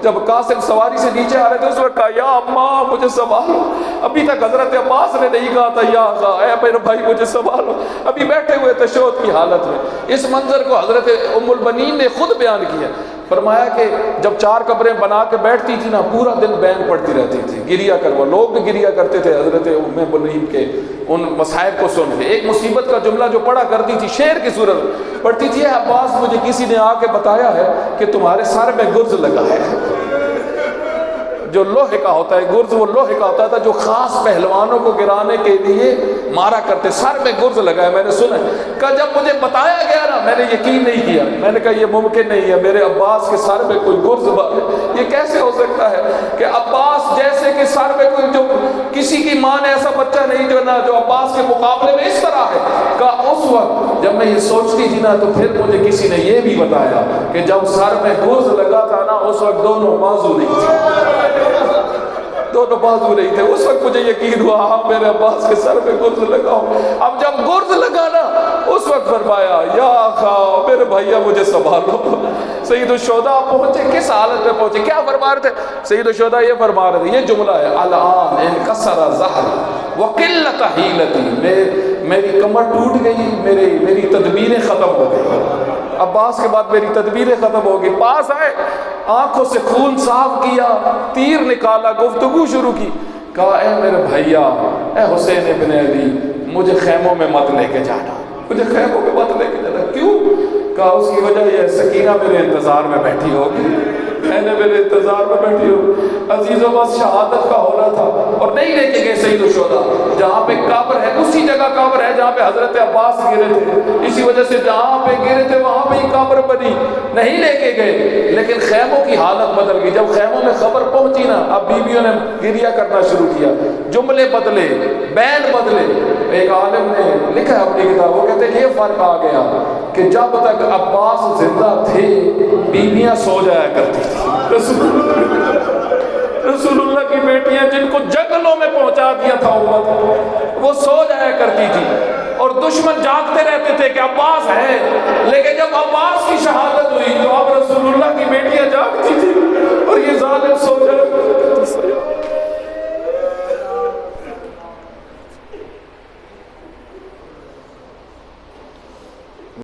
جب قاسم سواری سے نیچے آ رہے تھے، اس وقت کہا یا اماں مجھے سنبھالو. ابھی تک حضرت عباس نے نہیں کہا تھا یا اے میرے بھائی مجھے سنبھالو، ابھی بیٹھے ہوئے تشہد کی حالت میں. اس منظر کو حضرت ام البنین نے خود بیان کیا. فرمایا کہ جب 4 قبریں بنا کے بیٹھتی تھی نا، پورا دن بین پڑتی رہتی تھی، گریا کر. وہ لوگ بھی گریا کرتے تھے حضرت ام البنین کے ان مسائب کو سن کے. ایک مصیبت کا جملہ جو پڑھا کرتی تھی شعر کی صورت پڑھتی تھی، اے عباس مجھے کسی نے آ کے بتایا ہے کہ تمہارے سر میں گرز لگا ہے. جو لوہے کا ہوتا ہے گرز، وہ لوہے کا ہوتا تھا جو خاص پہلوانوں کو گرانے کے لیے مارا کرتے. سر میں گرز لگا ہے، میں نے سنا. کہ جب مجھے بتایا گیا نا، میں نے یقین نہیں کیا. میں نے کہا یہ ممکن نہیں ہے، میرے عباس کے سر میں کوئی گرز یہ کیسے ہو سکتا ہے کہ عباس جیسے کہ سر میں کوئی، جو کسی کی ماں نے ایسا بچہ نہیں جو عباس کے مقابلے میں اس طرح ہے. کہ اس وقت جب میں یہ سوچتی تھی نا، تو پھر مجھے کسی نے یہ بھی بتایا کہ جب سر میں گرز لگا تھا نا، اس وقت دونوں بازو نہیں تھے. دونوں بازو نہیں تھے. اس وقت مجھے یقین ہوا ہاں میرے عباس کے سر پہ گرز لگاؤ. اب جب گرز لگا نا اس وقت فرمایا یا خواہ میرے بھائیا مجھے سنبھالو. سید الشہداء پہنچے, کس حالت میں پہنچے, کیا فرما رہے تھے سید الشہداء؟ یہ فرما رہے تھے, یہ جملہ ہے الان انکسر ظہری وقلت حیلتی, میری کمر ٹوٹ گئی, میری تدبیریں ختم ہو گئی. عباس کے بعد میری تدبیریں ختم ہو گئی. پاس آئے, آنکھوں سے خون صاف کیا, تیر نکالا, گفتگو شروع کی. کہا اے میرے بھائیا, اے حسین ابن علی, مجھے خیموں میں مت لے کے جانا, مجھے خیموں میں مت لے کے جانا. کیوں؟ کہا اس کی وجہ یہ سکینہ میرے انتظار میں بیٹھی ہوگی, میں نے میرے انتظار میں بیٹھی ہو. عزیزوں بس شہادت کا ہونا تھا اور نہیں لے کے گئے سید الشہداء. جہاں پہ قبر ہے اسی جگہ قبر ہے جہاں پہ حضرت عباس گرے تھے. اسی وجہ سے جہاں پہ گرے تھے وہاں پہ ہی قبر بنی, نہیں لے کے گئے. لیکن خیموں کی حالت بدل گئی. جب خیموں میں خبر پہنچی نا, اب بیویوں نے گریہ کرنا شروع کیا, جملے بدلے, بین بدلے. ایک عالم نے لکھا ہے اپنی کتاب, وہ کہتے ہیں یہ فرق آ گیا کہ جب تک عباس زندہ تھے بیویاں سو جایا کرتی تھی. رسول اللہ کی بیٹیاں جن کو جنگلوں میں پہنچا دیا تھا امت, وہ سو جایا کرتی تھی اور دشمن جاگتے رہتے تھے کہ عباس ہے. لیکن جب عباس کی شہادت ہوئی تو اب رسول اللہ کی بیٹیاں جاگتی تھی.